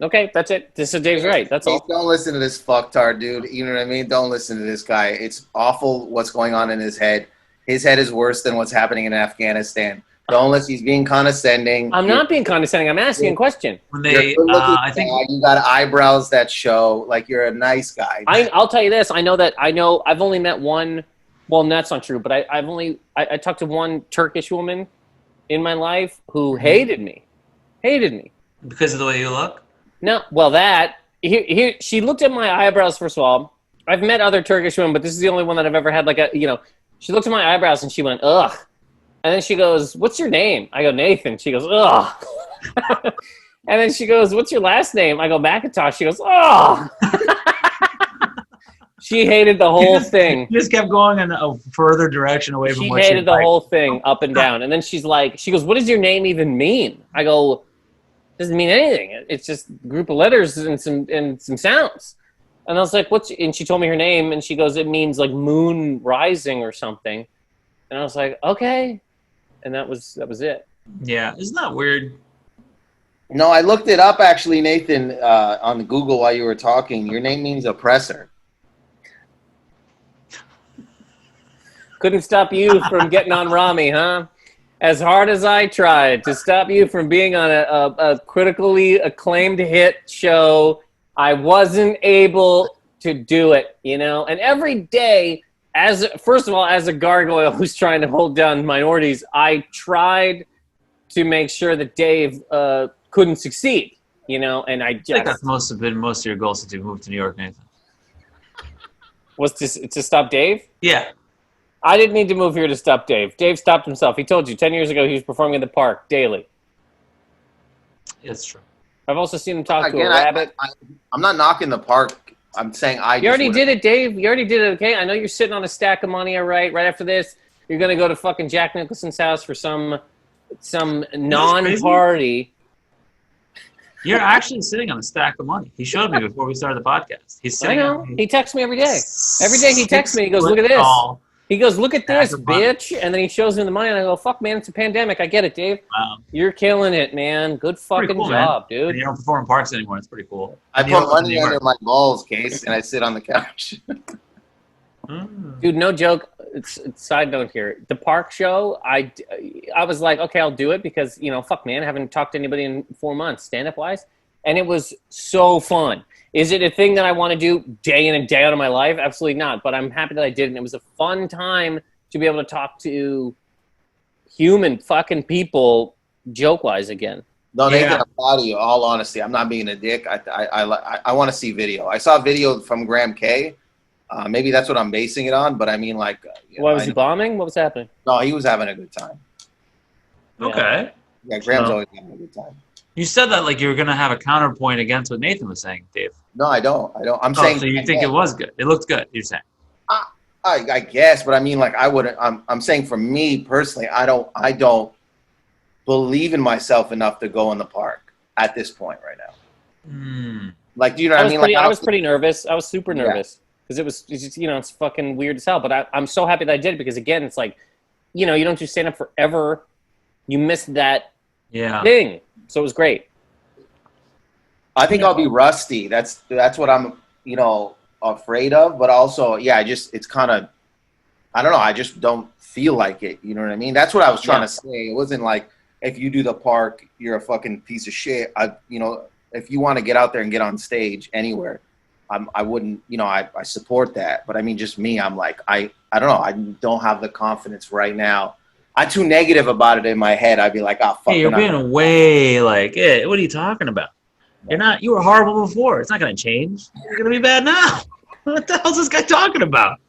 Okay, that's it. So Dave's right. That's all. Don't listen to this fucktard, dude. You know what I mean? Don't listen to this guy. It's awful what's going on in his head. His head is worse than what's happening in Afghanistan. Don't listen. He's being condescending. I'm not being condescending. I'm asking a question. When they, I think you got eyebrows that show like you're a nice guy. I'll tell you this. I know I've only met one. Well, that's not true. But I talked to one Turkish woman in my life who hated me. Because of the way you look? No. Well, she looked at my eyebrows. First of all, I've met other Turkish women, but this is the only one that I've ever had she looked at my eyebrows and she went, ugh. And then she goes, what's your name? I go, Nathan. She goes, ugh. And then she goes, what's your last name? I go, Macintosh. She goes, ugh. She hated the whole thing. She just kept going in a further direction away from what she hated the whole thing up and down. And then she goes, what does your name even mean? I go, it doesn't mean anything. It's just a group of letters and some sounds. And I was like, and she told me her name, and she goes, it means like moon rising or something. And I was like, okay. And that was it. Yeah, isn't that weird? No, I looked it up actually, Nathan, on Google while you were talking. Your name means oppressor. Couldn't stop you from getting on Rami, huh? As hard as I tried to stop you from being on a critically acclaimed hit show, I wasn't able to do it, And every day, first of all, as a gargoyle who's trying to hold down minorities, I tried to make sure that Dave couldn't succeed, And I think that's most of your goals since you moved to New York, Nathan. Was to stop Dave? Yeah. I didn't need to move here to stop Dave. Dave stopped himself. He told you 10 years ago he was performing in the park daily. It's true. I've also seen him talk to a rabbit. I'm not knocking the park. I'm saying You already did it, Dave. You already did it, okay? I know you're sitting on a stack of money, all right? Right after this, you're going to go to fucking Jack Nicholson's house for some non-party. You're actually sitting on a stack of money. He showed me before we started the podcast. He's sitting. I know. He texts me every day. Every day he texts me. He goes, look at this. He goes, look at this, bitch. And then he shows me the money, and I go, fuck, man, it's a pandemic. I get it, Dave. Wow. You're killing it, man. Good fucking job, dude. And you don't perform in parks anymore. It's pretty cool. I put money under my balls, Case, and I sit on the couch. Dude, no joke. It's side note here. The park show, I was like, okay, I'll do it because, fuck, man, I haven't talked to anybody in 4 months, stand-up-wise. And it was so fun. Is it a thing that I want to do day in and day out of my life? Absolutely not. But I'm happy that I did, and it was a fun time to be able to talk to human fucking people joke-wise again. No, Nathan, I'm proud of you. All honesty, I'm not being a dick. I want to see video. I saw video from Graham K. Maybe that's what I'm basing it on, but I mean, like... was he bombing? What was happening? No, he was having a good time. Okay. Yeah, Graham's always having a good time. You said that like you were going to have a counterpoint against what Nathan was saying, Dave. No, I don't. I'm saying... So you think it was good? It looked good, you're saying? I guess, but I mean, like, I wouldn't... I'm saying for me, personally, I don't believe in myself enough to go in the park at this point right now. Like, do you know what I mean? I was pretty nervous. I was super nervous. Because it's just, it's fucking weird as hell. But I'm so happy that I did it because, again, it's like, you don't just stand up forever. You missed that thing. So it was great. I think I'll be rusty. That's what I'm, afraid of. But also, it's kind of, I don't know. I just don't feel like it. You know what I mean? That's what I was trying to say. It wasn't like, if you do the park, you're a fucking piece of shit. If you want to get out there and get on stage anywhere, I wouldn't, I support that. But I mean, just me, I'm like, I don't know. I don't have the confidence right now. I'm too negative about it in my head. I'd be like, oh, fuck. Hey, you're being way like, hey, what are you talking about? You were horrible before. It's not going to change. You're going to be bad now. What the hell's this guy talking about?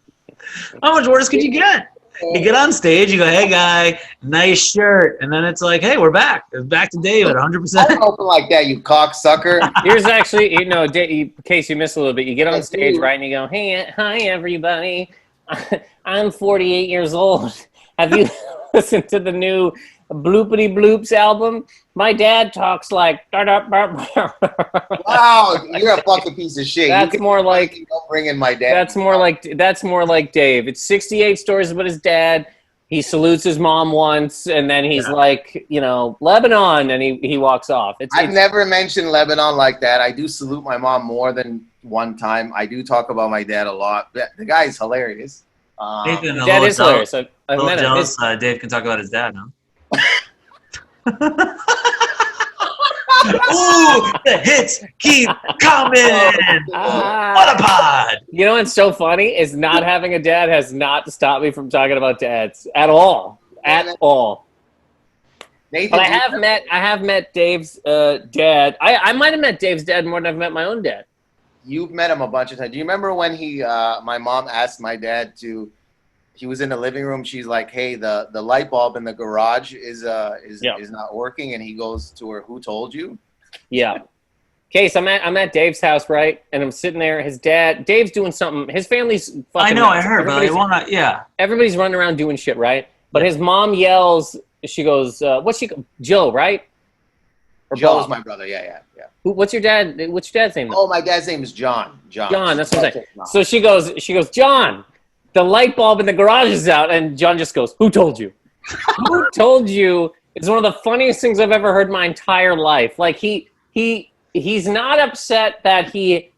How much worse could you get? You get on stage, you go, hey, guy, nice shirt. And then it's like, hey, we're back. It's back to David, 100%. Don't open like that, you cocksucker. Here's actually, in case you missed a little bit, you get on stage, right, and you go, hey, hi, everybody. I'm 48 years old. Have you listened to the new Bloopity Bloops album? My dad talks like... Wow, you're a fucking piece of shit. That's more like... Don't bring in my dad. That's more like Dave. It's 68 stories about his dad. He salutes his mom once, and then he's like, Lebanon, and he walks off. I've never mentioned Lebanon like that. I do salute my mom more than one time. I do talk about my dad a lot. The guy's hilarious. Nathan, dad is hilarious. I've met him. Jealous, Dave can talk about his dad now. Ooh, the hits keep coming. What a pod. You know what's so funny is not having a dad has not stopped me from talking about dads at all. At all. Nathan, but I have met Dave's dad. I might have met Dave's dad more than I've met my own dad. You've met him a bunch of times. Do you remember when my mom asked my dad to... He was in the living room. She's like, "Hey, the light bulb in the garage is not working." And he goes to her, "Who told you?" Yeah. Case, I'm at Dave's house, right? And I'm sitting there. His dad, Dave's doing something. His family's fucking... I know, I heard, but I wanna, everybody's running around doing shit, right? But his mom yells. She goes, Joe, right? Or Joe's Bob? My brother. Yeah. What's your dad's name? Oh, my dad's name is John. John. That's what I'm saying. So she goes, John. The light bulb in the garage is out, and John just goes, "Who told you?" Who told you? It's one of the funniest things I've ever heard in my entire life. Like he's not upset that he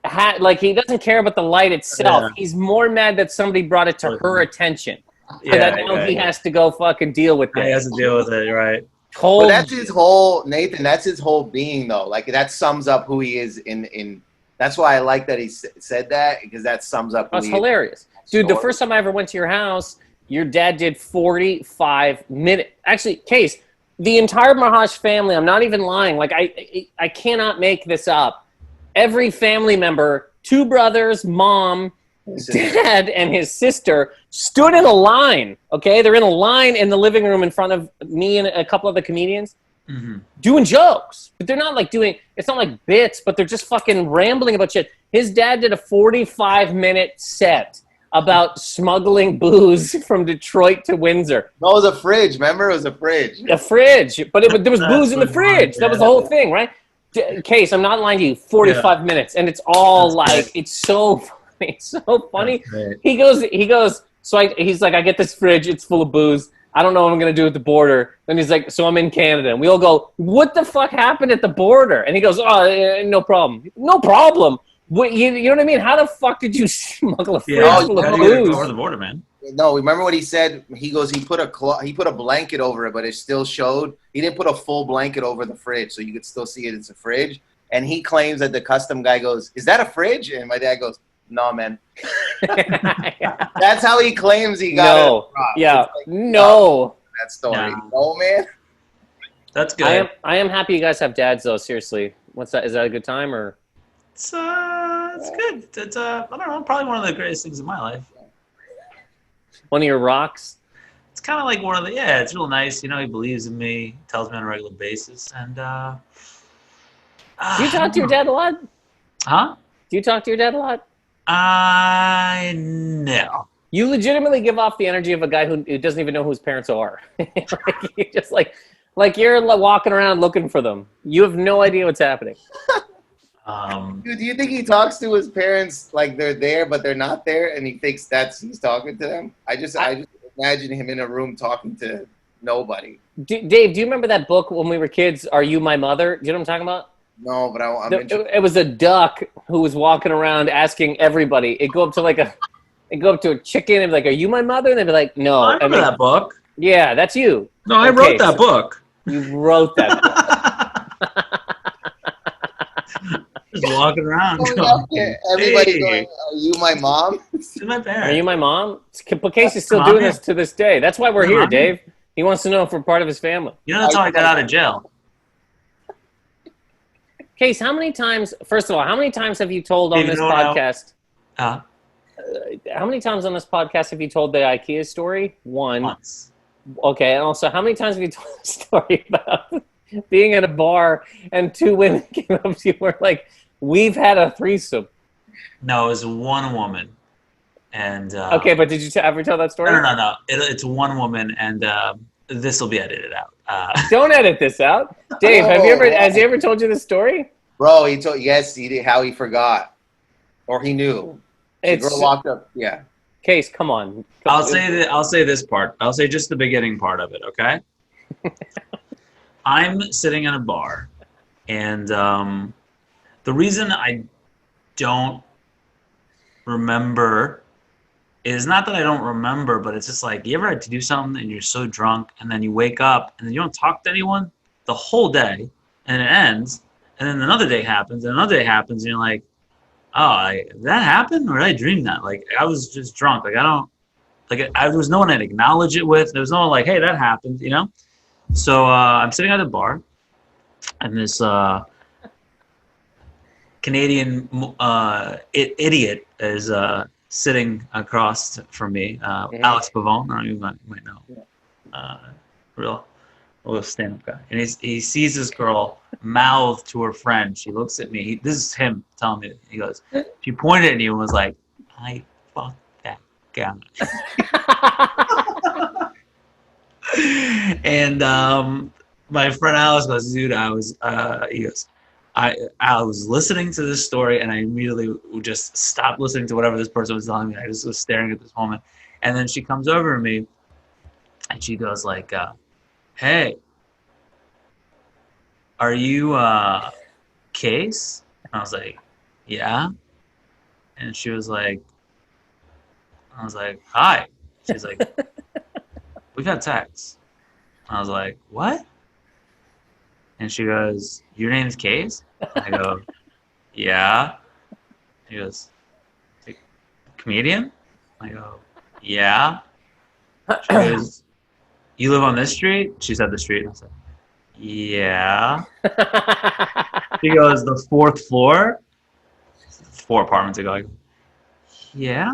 doesn't care about the light itself. Yeah. He's more mad that somebody brought it to her attention. Yeah, that now he has to go fucking deal with it. He has to deal with it, right? But that's his whole Nathan. That's his whole being, though. Like that sums up who he is in. That's why I like that he said that because that sums up. That's hilarious. Dude, the first time I ever went to your house, your dad did 45 minutes. Actually, Case, the entire Merheje family, I'm not even lying. Like, I cannot make this up. Every family member, 2 brothers, mom, Dad and his sister stood in a line. Okay, they're in a line in the living room in front of me and a couple other comedians doing jokes. But they're not like doing. It's not like bits, but they're just fucking rambling about shit. His dad did a 45-minute set about smuggling booze from Detroit to Windsor. No, it was a fridge. Remember, it was a fridge. A fridge, but there was booze in the fridge. That was the whole thing, right? Case, I'm not lying to you. 45 minutes, and it's all it's so funny. It's so funny. He goes. So he's like, I get this fridge. It's full of booze. I don't know what I'm gonna do at the border. Then he's like, so I'm in Canada, and we all go, what the fuck happened at the border? And he goes, oh, no problem. No problem. What, you know what I mean? How the fuck did you smuggle a fridge full of booze over the border, man? No, remember what he said? He goes, he put a blanket over it, but it still showed. He didn't put a full blanket over the fridge, so you could still see it. It's a fridge. And he claims that the custom guy goes, "Is that a fridge?" And my dad goes, "No, man." That's how he claims he got it. Yeah. Like, no. That story. No, man. That's good. I am happy you guys have dads, though. Seriously, what's that? Is that a good time or? It's good. It's I don't know. Probably one of the greatest things in my life. One of your rocks. It's kind of like one of the It's real nice. You know, he believes in me, tells me on a regular basis, and. Do you talk to your dad a lot? Huh? Do you talk to your dad a lot? No. You legitimately give off the energy of a guy who doesn't even know who his parents are. You just like you're walking around looking for them. You have no idea what's happening. Dude, do you think he talks to his parents like they're there, but they're not there, and he thinks he's talking to them? I just imagine him in a room talking to nobody. Dave, do you remember that book when we were kids, Are You My Mother? Do you know what I'm talking about? No, but I'm it was a duck who was walking around asking everybody. It'd go up to a chicken and be like, "Are you my mother?" And they'd be like, "No." I remember that book. Yeah, that's you. No, I wrote that book. You wrote that book. Just walking around. Everybody's going, "Are you my mom?" My parents. Are you my mom? But Kase is still doing this to this day. That's why we're here, Dave. He wants to know if we're part of his family. You know, that's how I got out of jail. Case, how many times have you told on this podcast? How many times on this podcast have you told the IKEA story? Once. Okay, and also, how many times have you told the story about being at a bar and two women came up to you and were like, "We've had a threesome"? No, it was one woman. And okay, but did you ever tell that story? No. It's one woman, and this will be edited out. Don't edit this out, Dave. Has he ever told you this story? Bro, he told. Yes, he did. How he forgot, or he knew. The girl walked up. Yeah. Case, come on. I'll say this part. I'll say just the beginning part of it. Okay. I'm sitting in a bar, and the reason I don't remember is not that I don't remember, but it's just like, you ever had to do something and you're so drunk and then you wake up and then you don't talk to anyone the whole day and it ends, and then another day happens and another day happens and you're like, oh, that happened, or did I dream that? Like, I was just drunk. Like, there was no one I'd acknowledge it with. There was no one like, hey, that happened, you know? So I'm sitting at a bar, and this Canadian idiot is sitting across from me, Alex Pavone, or you might know, real stand-up guy, and he sees this girl mouth to her friend. She looks at me. This is him telling me. He goes, she pointed at me and was like, "I fucked that guy." And my friend Alex goes, "Dude, he goes, I was listening to this story and I immediately just stopped listening to whatever this person was telling me. I just was staring at this woman." And then she comes over to me and she goes like, "Hey, are you Kase?" And I was like, "Yeah." And she was like, I was like, "Hi." She's like, "We've had sex." I was like, "What?" And she goes, "Your name's Kase?" I go, "Yeah." She goes, "Comedian?" I go, "Yeah." She goes, "You live on this street?" She said the street. I said, "Yeah." She goes, "The fourth floor?" 4 apartments ago. I go, yeah.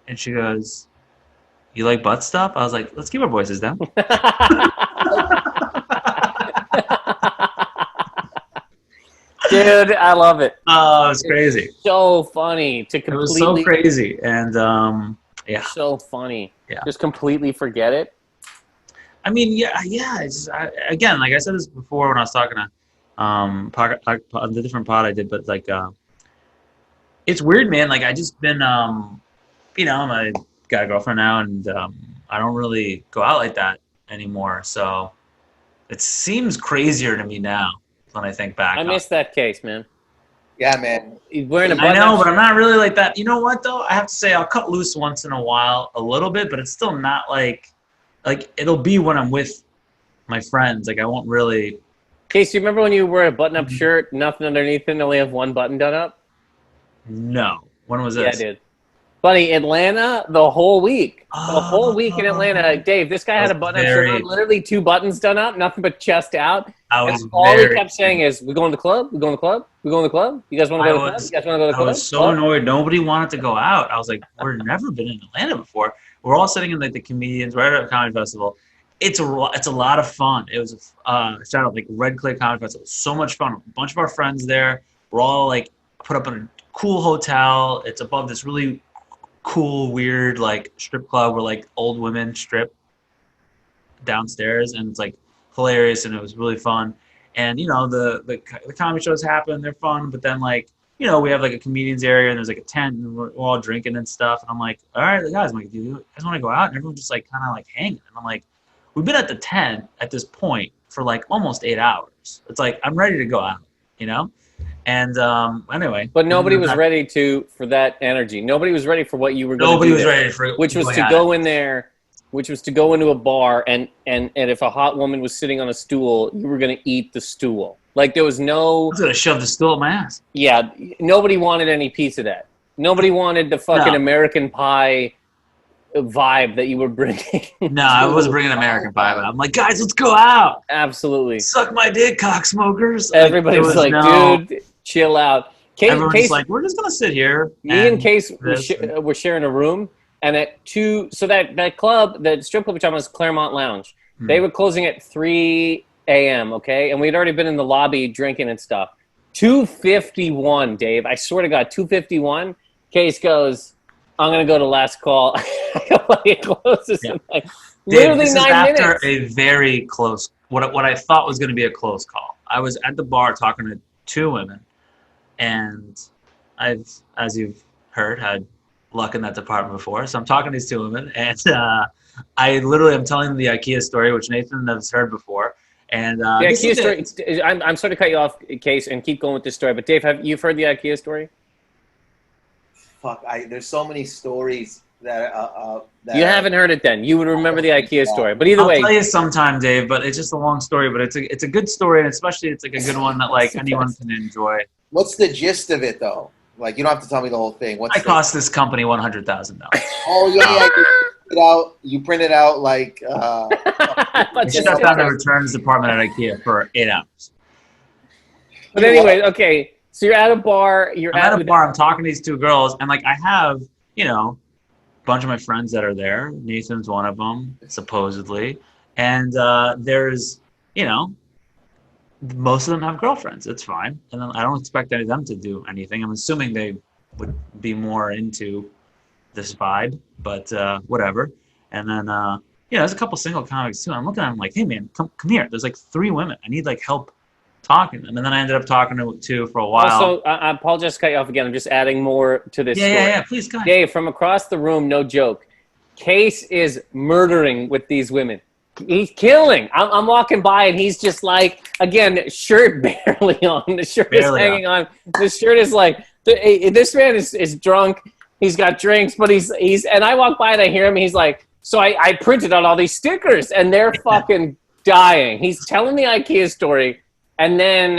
And she goes, you like butt stuff? I was like, let's keep our voices down. Dude, I love it. Oh, it was crazy. So funny to It was so completely. crazy, and yeah, So funny. Yeah. Just completely forget it. I mean, yeah. It's again, like I said this before when I was talking to the different pod I did, but like it's weird, man. Like I just been I got a girlfriend now, and I don't really go out like that anymore. So it seems crazier to me now when I think back. I miss that Case, man. Yeah, man. He's wearing a I button-up know, but shirt. I'm not really like that. You know what though? I have to say I'll cut loose once in a while, a little bit, but it's still not like it'll be when I'm with my friends. Like I won't really. Case, you remember when you wear a button-up shirt, nothing underneath it, and only have one button done up? No. When was Yeah, this? dude. Buddy, Atlanta, the whole week. The whole week in Atlanta. Dave, this guy had a button-up shirt on, literally 2 buttons done up, nothing but chest out. And all he kept saying is, we going to the club? We going to the club? We going to the club? You guys want to go to the club? You guys want to go to the club? I was so annoyed. Nobody wanted to go out. I was like, we've never been in Atlanta before. We're all sitting in like the comedians right at a comedy festival. It's a lot of fun. It was shout out like Red Clay Comedy Festival. So much fun. A bunch of our friends there. We're all like put up in a cool hotel. It's above this really cool, weird like strip club where like old women strip downstairs, and it's like hilarious, and it was really fun. And the comedy shows happen, they're fun, but then like we have like a comedians area, and there's like a tent, and we're all drinking and stuff. And I'm like, all right, guys, I'm like, do you guys want to go out? And everyone's just like kind of like hanging. And I'm like, we've been at the tent at this point for like almost 8 hours. It's like I'm ready to go out, And anyway, but nobody was ready for that energy. Nobody was ready for what you were going to do. Nobody was ready for it, which was to go in there, which was to go into a bar, and if a hot woman was sitting on a stool, you were going to eat the stool. Like there was no. I was going to shove the stool up my ass. Yeah, nobody wanted any piece of that. Nobody wanted the fucking American Pie vibe that you were bringing. No, I wasn't bringing American Pie, but I'm like, guys, let's go out. Absolutely. Suck my dick, cock smokers. Everybody was like, dude, chill out. Everyone's like, we're just going to sit here. Me and Case were sharing a room, and so that club, that strip club we're talking about was Claremont Lounge. They were closing at 3 a.m., okay? And we'd already been in the lobby drinking and stuff. 2:51, Dave. I swear to God, 2:51. Case goes, I'm going to go to last call. It closes in like literally 9 minutes. After a very close, what I thought was going to be a close call. I was at the bar talking to 2 women, and I've, as you've heard, had luck in that department before. So I'm talking to these 2 women, and I literally am telling them the IKEA story, which Nathan has heard before. And the IKEA story. I'm sorry to cut you off, Case, and keep going with this story. But Dave, you've heard the IKEA story? Fuck! There's so many stories that you haven't heard it. Then you would remember the IKEA story. But either way, I'll tell you sometime, Dave. But it's just a long story. But it's a good story, and especially it's like a good one that like anyone can enjoy. What's the gist of it, though? Like, you don't have to tell me the whole thing. I cost this company $100,000. Oh yeah. You print it out like. I shut down the returns department at IKEA for 8 hours. But anyway, okay. So you're at a bar. I'm at a bar. I'm talking to these 2 girls, and like I have, a bunch of my friends that are there. Nathan's one of them, supposedly, and there's, most of them have girlfriends. It's fine, and then I don't expect any of them to do anything. I'm assuming they would be more into this vibe, but whatever. And then there's a couple single comics too. I'm looking at them like, hey man, come here. There's like 3 women. I need like help talking to them. And then I ended up talking to 2 for a while. Also, I apologize to cut you off again. I'm just adding more to this story. Yeah, please go ahead. Dave, from across the room, no joke. Case is murdering with these women. He's killing. I'm walking by, and he's just like, again, shirt barely on. The shirt is hanging on. The shirt is like, this man is drunk. He's got drinks, but he's and I walk by and I hear him. And he's like, so I printed out all these stickers, and they're fucking dying. He's telling the IKEA story. And then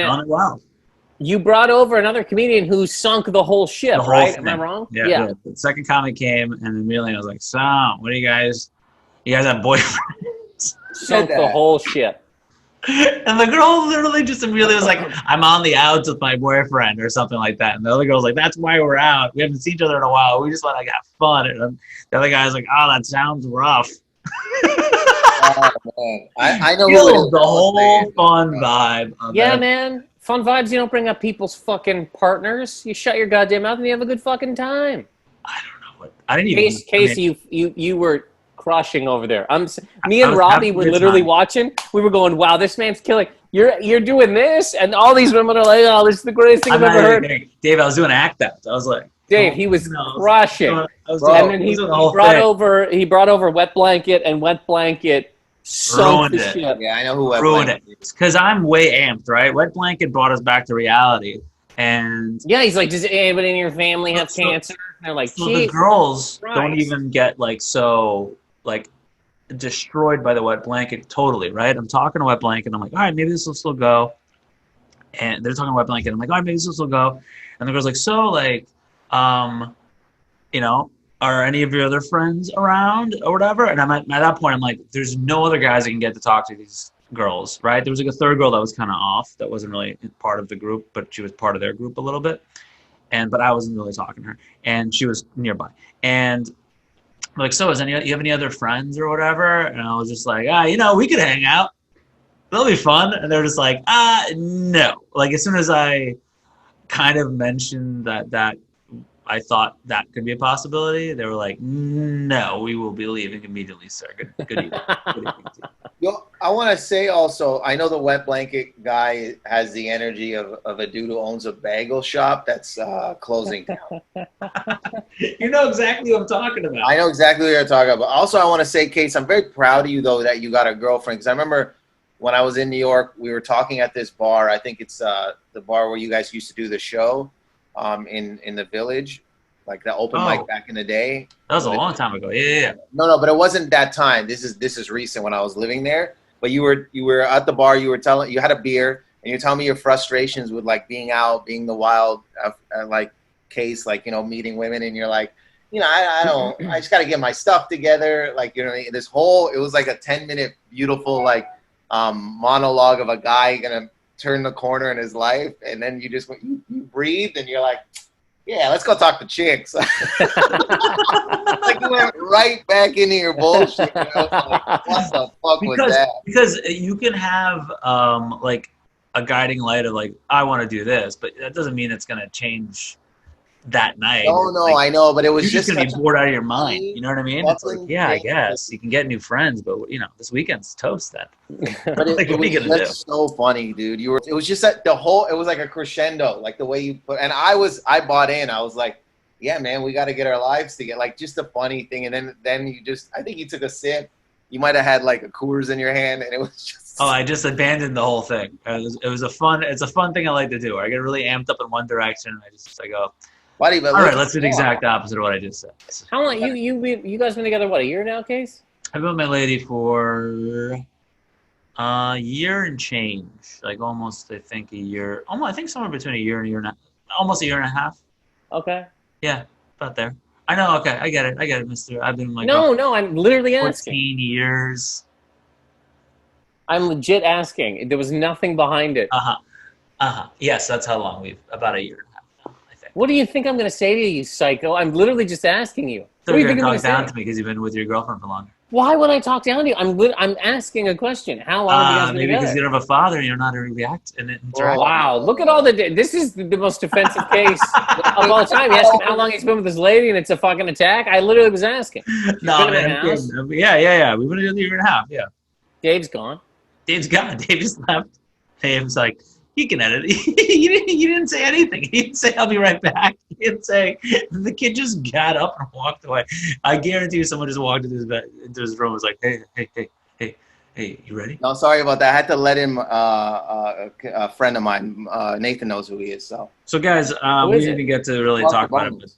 you brought over another comedian who sunk the whole ship, right? Am I wrong? Yeah. The second comic came, and immediately I was like, so, what do you guys have boyfriends? Sunk the whole ship. And the girl literally just immediately was like, I'm on the outs with my boyfriend or something like that. And the other girl's like, that's why we're out. We haven't seen each other in a while. We just want to have fun. And the other guy's like, oh, that sounds rough. Oh, man. I know Killed the whole fun vibe. Yeah, man. Fun vibes, you don't bring up people's fucking partners. You shut your goddamn mouth and you have a good fucking time. I don't know what. I didn't even. Casey, you were crushing over there. Me and Robbie were literally watching. We were going, "Wow, this man's killing." You're doing this, and all these women are like, "Oh, this is the greatest thing I've ever heard." Dave, I was doing act outs. I was like, Dave, he was crushing. And then he brought over Wet Blanket, and Wet Blanket ruined it. Shit. Yeah, I know who Wet ruined Blanket it. Because I'm way amped, right? Wet Blanket brought us back to reality. And yeah, he's like, does anybody in your family have cancer? And they're like, so the girls don't even get like so like destroyed by the Wet Blanket totally, right? I'm talking to Wet Blanket. I'm like, all right, maybe this will still go. And they're talking to Wet Blanket. I'm like, all right, maybe this will still go. And the girl's like, so like, you know, are any of your other friends around or whatever? And at that point, I'm like, there's no other guys I can get to talk to these girls, right? There was like a third girl that was kind of off, that wasn't really part of the group, but she was part of their group a little bit. But I wasn't really talking to her, and she was nearby. And I'm like, so you have any other friends or whatever? And I was just like, you know, we could hang out. That'll be fun. And they're just like, no. Like as soon as I kind of mentioned that I thought that could be a possibility, they were like, no, we will be leaving immediately, sir. Good evening. Good evening. Yo, I want to say also, I know the Wet Blanket guy has the energy of a dude who owns a bagel shop that's closing down. You know exactly what I'm talking about. I know exactly what you're talking about. Also, I want to say, Kase, I'm very proud of you, though, that you got a girlfriend. Because I remember when I was in New York, we were talking at this bar. I think it's the bar where you guys used to do the show in the Village. Like the open mic back in the day. That was a long time ago. Yeah. No, but it wasn't that time. This is recent when I was living there. But you were at the bar. You had a beer, and you're telling me your frustrations with like being out, being the wild, like Kase, like, you know, meeting women, and you're like, you know, I just got to get my stuff together. Like, you know, it was like a 10-minute beautiful like monologue of a guy gonna turn the corner in his life, and then you just you breathe, and you're like, yeah, let's go talk to chicks. Like you went right back into your bullshit. You know? Like, what the fuck was that? Because you can have like a guiding light of like, I want to do this, but that doesn't mean it's gonna change that night. No, like, I know, but it was you're just gonna be bored out of your mind. funny, You know what I mean? It's like, yeah, I guess you can get new friends, but you know, this weekend's toast then. But like, it what are you was gonna do? just so funny, dude. It was just that it was like a crescendo, like the way you put. And I bought in. I was like, yeah, man, we got to get our lives together. Like just a funny thing. And then you just, I think you took a sip. You might have had like a Coors in your hand, and it was just. Oh, I just abandoned the whole thing. It's a fun thing I like to do. I get really amped up in one direction, and I go. Buddy, but all right, let's do the exact opposite of what I just said. How long you guys been together? What, a year now, Kase? I've been with my lady for a year and change, like almost I think a year. Almost, I think somewhere between a year and a half. Almost a year and a half. Okay. Yeah, about there. I know. Okay, I get it, Mister. I've been like no. I'm literally 14 asking. years. I'm legit asking. There was nothing behind it. Yes, that's how long about a year and a half. What do you think I'm going to say to you, psycho? I'm literally just asking you. So you're going to talk down to me because you've been with your girlfriend for longer. Why would I talk down to you? I'm asking a question. How long have you guys been maybe together? because you don't have a father and you're not going to react and interact. Wow, look at all this is the most defensive case of all time. You ask him how long he's been with this lady and it's a fucking attack. I literally was asking. No, man. Yeah. We've been together a year and a half. Yeah. Dave's gone. Dave just left. Dave's like, he can edit. He didn't say anything. He didn't say, I'll be right back. He didn't say, the kid just got up and walked away. I guarantee you someone just walked into his room and was like, hey, you ready? No, sorry about that. I had to let him, a friend of mine, Nathan knows who he is. So guys, we didn't get to really talk about it,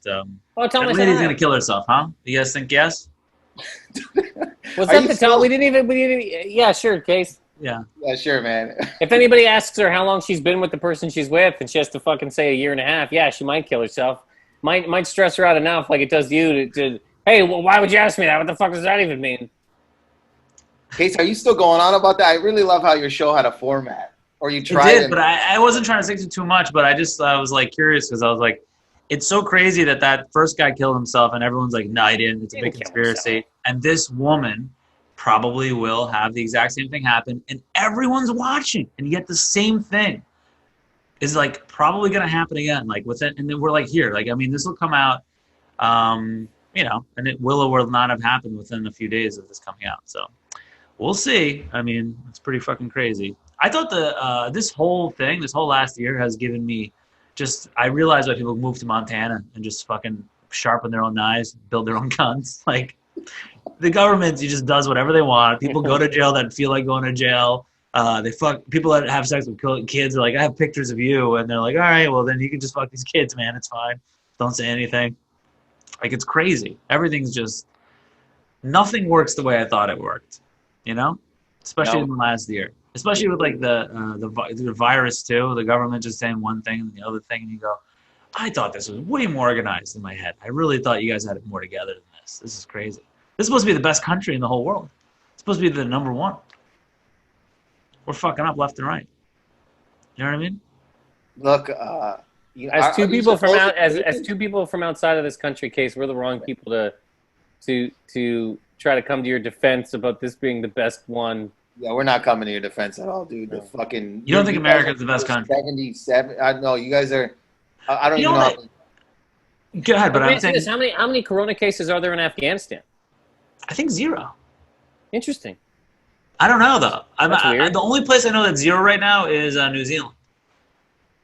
but tell me the lady's going to kill herself, huh? You guys think yes? Was that the tell? We didn't even, yeah, sure, Kase. Yeah, sure, man. If anybody asks her how long she's been with the person she's with and she has to fucking say a year and a half, yeah, she might kill herself. Might stress her out enough like it does you to hey, well, why would you ask me that? What the fuck does that even mean? Kase, are you still going on about that? I really love how your show had a format. Or you tried It did, but I wasn't trying to stick to too much, but I was like curious because I was like, it's so crazy that first guy killed himself and everyone's like, no, he didn't. It's a big conspiracy. And this woman probably will have the exact same thing happen and everyone's watching and yet the same thing is like probably going to happen again. Like with it. And then we're like here, like, I mean, this will come out, you know, and it will or will not have happened within a few days of this coming out. So we'll see. I mean, it's pretty fucking crazy. I thought this whole thing, this whole last year has given me just, I realized why people move to Montana and just fucking sharpen their own knives, build their own guns. Like the government, he just does whatever they want. People go to jail that feel like going to jail. They fuck people that have sex with kids. Are like, I have pictures of you. And they're like, all right, well then you can just fuck these kids, man. It's fine. Don't say anything. Like it's crazy. Everything's just, nothing works the way I thought it worked, you know? Especially in the last year. Especially with like the virus too, the government just saying one thing and the other thing, and you go, I thought this was way more organized in my head. I really thought you guys had it more together than this. This is crazy. This is supposed to be the best country in the whole world. It's supposed to be the number one. We're fucking up left and right. You know what I mean? Look, as two people from outside of this country, Kase, we're the wrong people to try to come to your defense about this being the best one. Yeah, we're not coming to your defense at all, dude. The fucking you don't think America's the best country? 77. No, you guys are. I don't even know. Go ahead, but I'm saying how many corona cases are there in Afghanistan? I think 0. Interesting. I don't know though. That's weird. The only place I know that's 0 right now is New Zealand.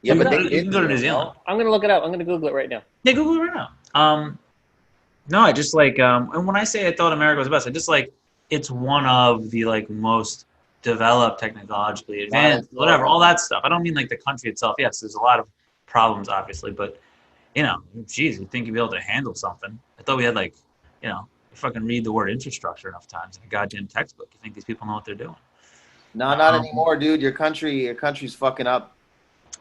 Yeah, but you can go to New Zealand. I'm gonna look it up. I'm gonna Google it right now. Yeah, Google it right now. No, I just like, and when I say I thought America was the best, I just like it's one of the like most developed, technologically advanced, whatever, all that stuff. I don't mean like the country itself. Yes, there's a lot of problems, obviously, but you know, geez, you'd think you'd be able to handle something. I thought we had like, you know, you fucking read the word infrastructure enough times in a goddamn textbook. You think these people know what they're doing? No, not anymore, dude. Your country's fucking up.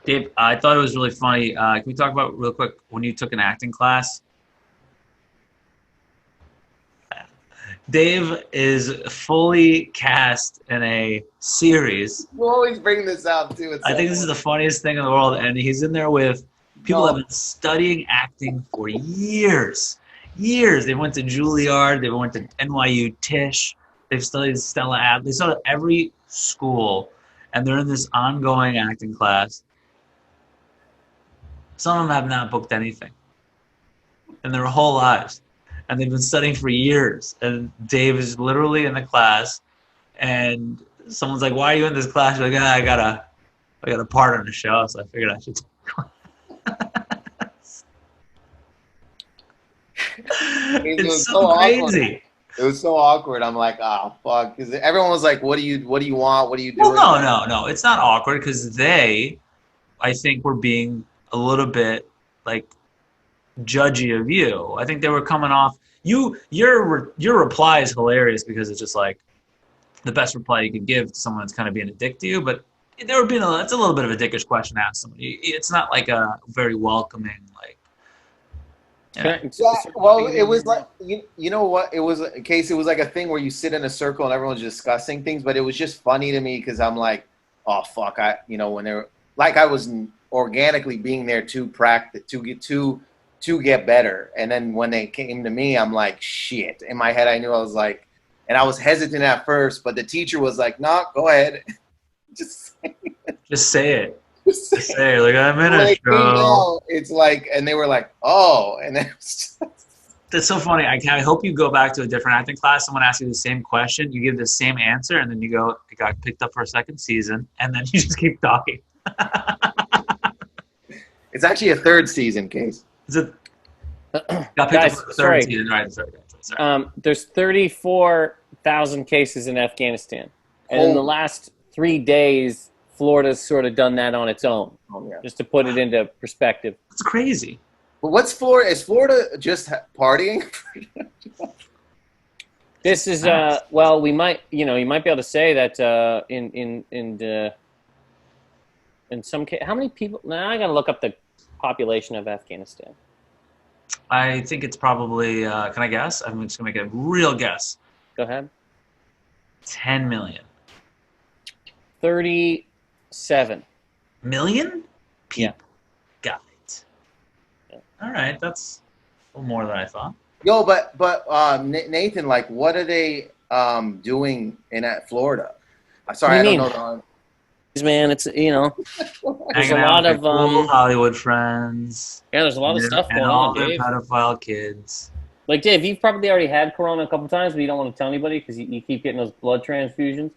Dave, I thought it was really funny. Can we talk about real quick when you took an acting class? Dave is fully cast in a series. You always bring this out too. I think this is the funniest thing in the world, and he's in there with people that have been studying acting for years. Years. They went to Juilliard. They went to NYU Tisch. They've studied Stella Adler. They studied every school, and they're in this ongoing acting class. Some of them have not booked anything in their whole lives. And they've been studying for years. And Dave is literally in the class, and someone's like, "Why are you in this class?" You're like, I got a part on the show, so I figured I should. It's so crazy. Awkward. It was so awkward. I'm like, oh fuck, because everyone was like, "What do you want? What are you doing?" Well, no, it's not awkward because I think, were being a little bit like judgy of you. I think they were coming off your reply is hilarious because it's just like the best reply you could give to someone that's kind of being a dick to you, but they were being it's a little bit of a dickish question to ask somebody. It's not like a very welcoming like well, it was like you know what it was a case. It was like a thing where you sit in a circle and everyone's discussing things, but it was just funny to me because I'm like, oh fuck, when they're like I was organically being there to practice to get better. And then when they came to me, I'm like, shit. In my head, I knew I was like, and I was hesitant at first, but the teacher was like, no, go ahead. Just say it. Just say it. Just say it. Like, I'm in a show. It's like, and they were like, oh. And then that's so funny. I hope you go back to a different acting class. Someone asks you the same question. You give the same answer, and then you go, it got picked up for a second season. And then you just keep talking. It's actually a 3rd season, Kase. Is it? Got picked up for the 3rd season, right? Sorry. There's 34,000 cases in Afghanistan, and in the last 3 days, Florida's sort of done that on its own. Just to put it into perspective. It's crazy. But what's Florida? Is Florida just partying? This is well, we might you might be able to say that in some case, how many people? Now I got to look up the population of Afghanistan. I think it's probably, can I guess? I'm just going to make a real guess. Go ahead. 10 million. 37 million? Yeah. Got it. All right, that's a little more than I thought. Yo, but Nathan, like, what are they doing in Florida? Sorry, I don't know. Man, it's there's Hanging a out lot with of their cool Hollywood friends. Yeah, there's a lot of stuff and going all on, their Dave. pedophile kids. Like Dave, you've probably already had Corona a couple times, but you don't want to tell anybody because you keep getting those blood transfusions.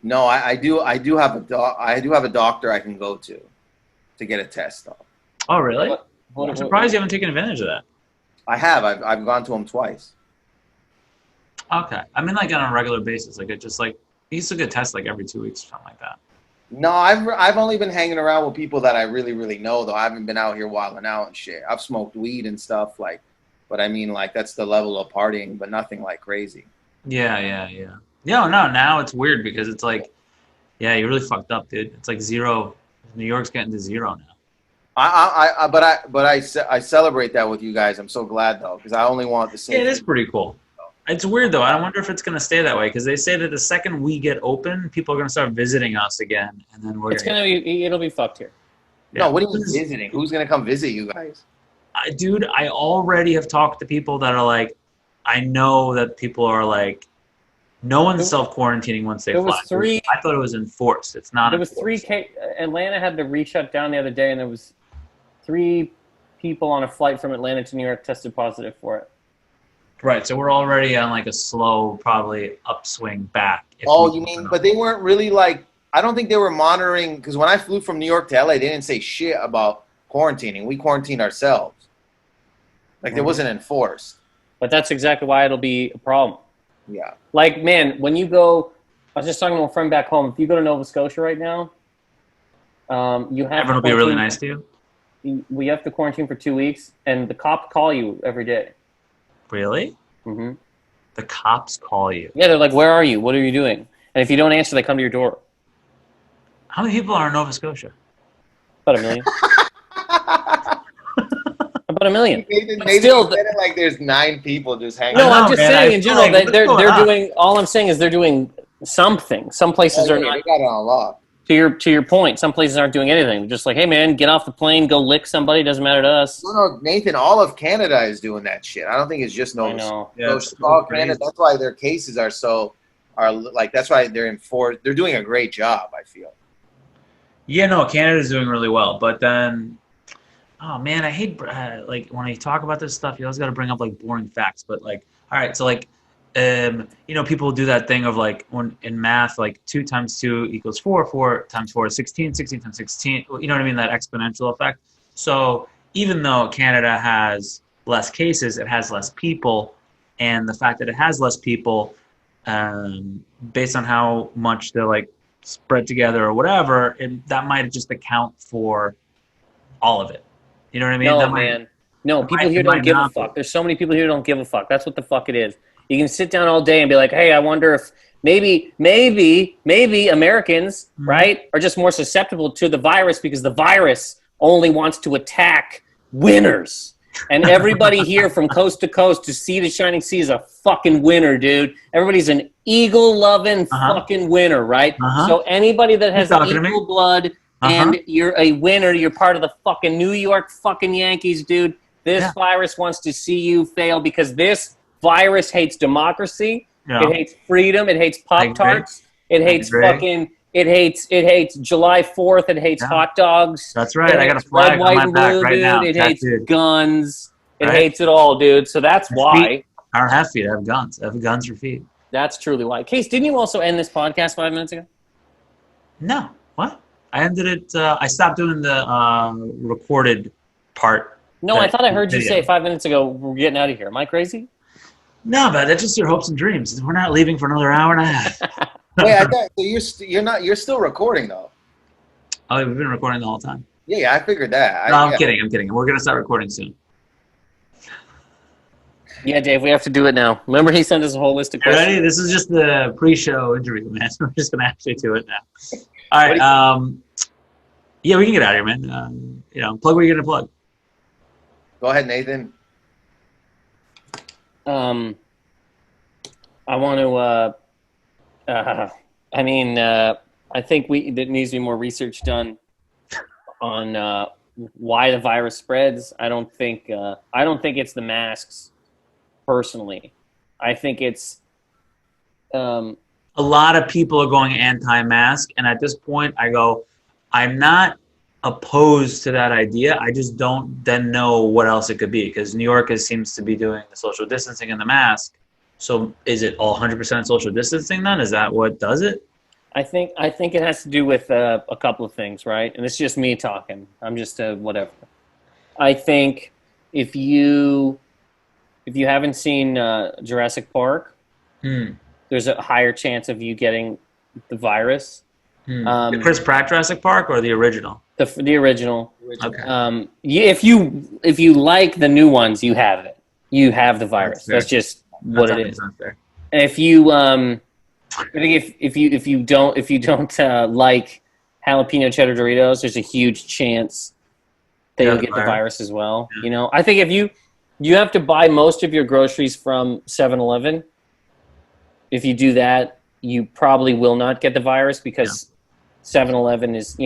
No, I do have a doctor I can go to get a test though. Oh, really? I'm surprised you haven't taken advantage of that. I have. I've gone to him twice. Okay, I mean, like on a regular basis, like it just like he used to get tested like every 2 weeks or something like that. No, I've only been hanging around with people that I really know though. I haven't been out here wilding out and shit. I've smoked weed and stuff like, but I mean like that's the level of partying, but nothing like crazy. Yeah. No, now it's weird because it's like, yeah, you're really fucked up, dude. It's like zero. New York's getting to zero now. I celebrate that with you guys. I'm so glad though, because I only want the same. Yeah, it is pretty cool. It's weird though. I wonder if it's gonna stay that way because they say that the second we get open, people are gonna start visiting us again, and then it'll be fucked here. Yeah. No, what are you visiting? Who's gonna come visit you guys? Dude, I already have talked to people that are like, I know that people are like, no one's self-quarantining once they fly. I thought it was enforced. It's not. There was Atlanta had to re-shut down the other day, and there was 3 people on a flight from Atlanta to New York tested positive for it. Right, so we're already on like a slow, probably upswing back. Oh, you mean, but they weren't really like, I don't think they were monitoring, because when I flew from New York to LA, they didn't say shit about quarantining. We quarantined ourselves. Like, it wasn't enforced. But that's exactly why it'll be a problem. Yeah. Like, man, when you go, I was just talking to a friend back home, if you go to Nova Scotia right now, you have everyone will be really nice to you. We have to quarantine for 2 weeks, and the cops call you every day. Really? Mm-hmm. The cops call you? Yeah, they're like, where are you? What are you doing? And if you don't answer, they come to your door. How many people are in Nova Scotia? About 1 million. About 1 million. Maybe still, like there's 9 people just hanging. No, I'm just saying in general that they're doing. All I'm saying is they're doing something. Some places are not. They got it on lock. To your point, some places aren't doing anything. They're just like, hey man, get off the plane, go lick somebody. Doesn't matter to us. No, Nathan. All of Canada is doing that shit. I don't think it's just Nova Scotia. Yeah, all Canada. That's why their cases are like. That's why they're enforced. They're doing a great job. I feel. Yeah, no, Canada's doing really well, but then. Oh man, I hate like when I talk about this stuff. You always got to bring up like boring facts. But like, all right, so like, people do that thing of like when in math, like 2 times 2 equals 4, 4 times 4 is 16, 16 times 16. You know what I mean? That exponential effect. So even though Canada has less cases, it has less people, and the fact that it has less people, based on how much they're like spread together or whatever, that might just account for all of it. You know what I mean? No, man. No, people here don't give a fuck. There's so many people here who don't give a fuck. That's what the fuck it is. You can sit down all day and be like, hey, I wonder if maybe Americans, right, are just more susceptible to the virus because the virus only wants to attack winners. And everybody here from coast to coast to sea to shining sea is a fucking winner, dude. Everybody's an eagle-loving fucking winner, right? So anybody that has eagle blood... And you're a winner. You're part of the fucking New York fucking Yankees, dude. This virus wants to see you fail because this virus hates democracy. Yeah. It hates freedom. It hates Pop-Tarts. It hates fucking... It hates July 4th. It hates hot dogs. That's right. I got a flag on my back right now. It hates guns. It hates it all, dude. So that's why. I don't have feet. I have guns. I have guns for feet. That's truly why. Case, didn't you also end this podcast 5 minutes ago? No. What? I ended it. I stopped doing the recorded part. No, I thought I heard you say 5 minutes ago, we're getting out of here. Am I crazy? No, but that's just your hopes and dreams. We're not leaving for another hour and a half. Wait, I thought you're still recording though. Oh, we've been recording the whole time. Yeah, I figured that. I'm kidding. We're gonna start recording soon. Yeah, Dave, we have to do it now. Remember, he sent us a whole list of questions. Ready? This is just the pre-show interview, man. We're just gonna actually do it now. All right. Yeah, we can get out of here, man. Plug what you're gonna plug. Go ahead, Nathan. I want to I mean, I think there needs to be more research done on why the virus spreads. I don't think it's the masks. Personally, I think it's a lot of people are going anti-mask, and at this point, I go, I'm not opposed to that idea. I just don't then know what else it could be, because New York seems to be doing the social distancing and the mask. So is it all 100% social distancing then? Is that what does it? I think it has to do with a couple of things, right? And it's just me talking. I'm just whatever. I think if you haven't seen Jurassic Park, there's a higher chance of you getting the virus. The Chris Pratt Jurassic Park or the original? The original. Okay. If you like the new ones, you have it. You have the virus. That's just what it is. And if you I think if you don't like jalapeno cheddar Doritos, there's a huge chance that you'll get the virus as well. Yeah. You know, I think if you have to buy most of your groceries from 7-Eleven. If you do that, you probably will not get the virus because 7-Eleven is,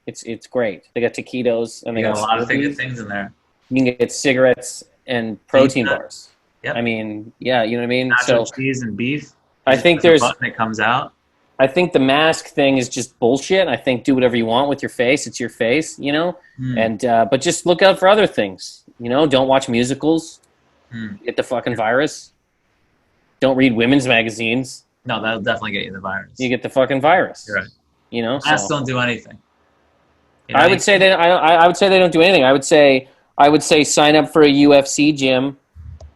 it's great. They got taquitos and they got a lot of things in there. You can get cigarettes and protein bars. Yep. I mean, yeah, you know what I mean? Nacho cheese and beef. I think there's a button that comes out. I think the mask thing is just bullshit. I think do whatever you want with your face. It's your face, and but just look out for other things. Don't watch musicals. Get the fucking virus. Don't read women's magazines. No, that'll definitely get you the virus. You get the fucking virus. You're right. Masks don't do anything. I would say they don't do anything. I would say sign up for a UFC gym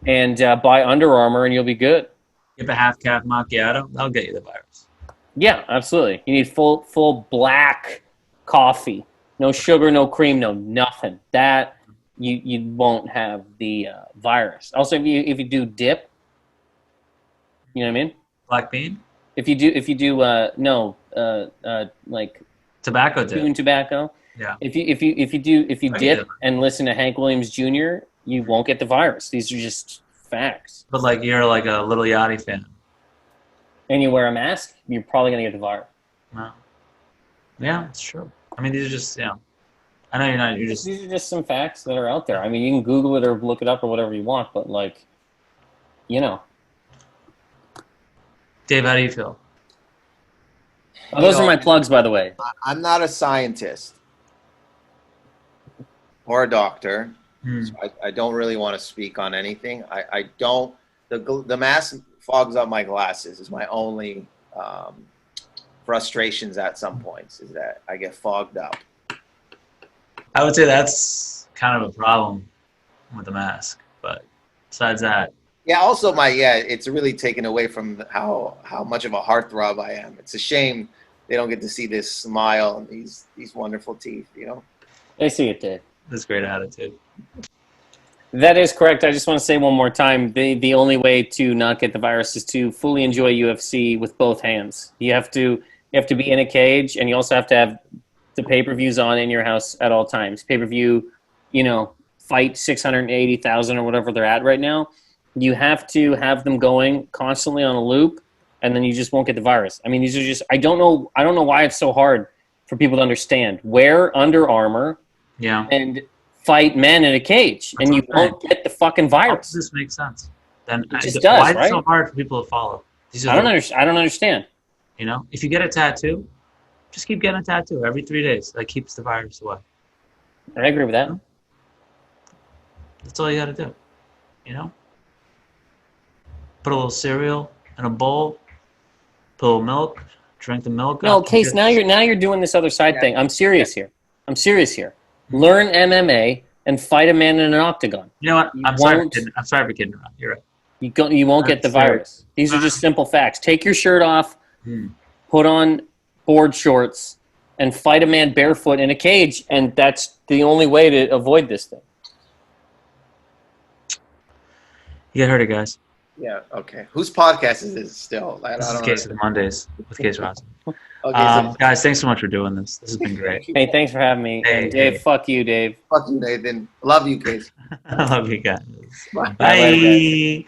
and buy Under Armour and you'll be good. Get a half cap macchiato. That'll get you the virus. Yeah, absolutely. You need full black coffee. No sugar, no cream, no nothing. That you won't have the virus. Also, if you do dip, you know what I mean? Black bean? If you do like tobacco dip. Chewing tobacco. Yeah. If you dip and listen to Hank Williams Jr., you won't get the virus. These are just facts. But like you're like a Little Yachty fan. And you wear a mask, you're probably gonna get the virus. No. Yeah, it's true. I mean, these are just I know you're not. You're just. These are just some facts that are out there. I mean, you can Google it or look it up or whatever you want, but Dave, how do you feel? Those are my plugs, by the way. I'm not a scientist or a doctor, so I don't really want to speak on anything. I don't. The mask fogs up my glasses is my only frustrations at some points, is that I get fogged up. I would say that's kind of a problem with the mask, but besides that. Yeah, also it's really taken away from how much of a heartthrob I am. It's a shame they don't get to see this smile and these wonderful teeth, They see it, Dave. This great attitude. That is correct. I just want to say one more time, the only way to not get the virus is to fully enjoy UFC with both hands. You have to be in a cage, and you also have to have the pay-per-views on in your house at all times. Pay-per-view, fight 680,000 or whatever they're at right now. You have to have them going constantly on a loop, and then you just won't get the virus. I mean, these are just I don't know why it's so hard for people to understand. Wear Under Armour and fight men in a cage, and you won't get the fucking virus. This makes sense. Then it just does, why is right? it so hard for people to follow? I don't understand. If you get a tattoo, just keep getting a tattoo every 3 days. That keeps the virus away. I agree with that. That's all you got to do. Put a little cereal in a bowl, put a little milk, drink the milk. No, Case, now you're doing this other side thing. I'm serious here. Learn MMA and fight a man in an octagon. You know what? I'm sorry for kidding around. You're right. You won't get the virus. These are just simple facts. Take your shirt off, put on board shorts, and fight a man barefoot in a cage, and that's the only way to avoid this thing. You heard it, guys. Yeah, okay. Whose podcast is this still? This is Kase of the Mondays with Kase Raso. Okay, guys, thanks so much for doing this. This has been great. Hey, thanks for having me. Hey, and Dave, fuck you, Dave. Fuck you, Nathan. Love you, Kase. I love you guys. Bye. Bye.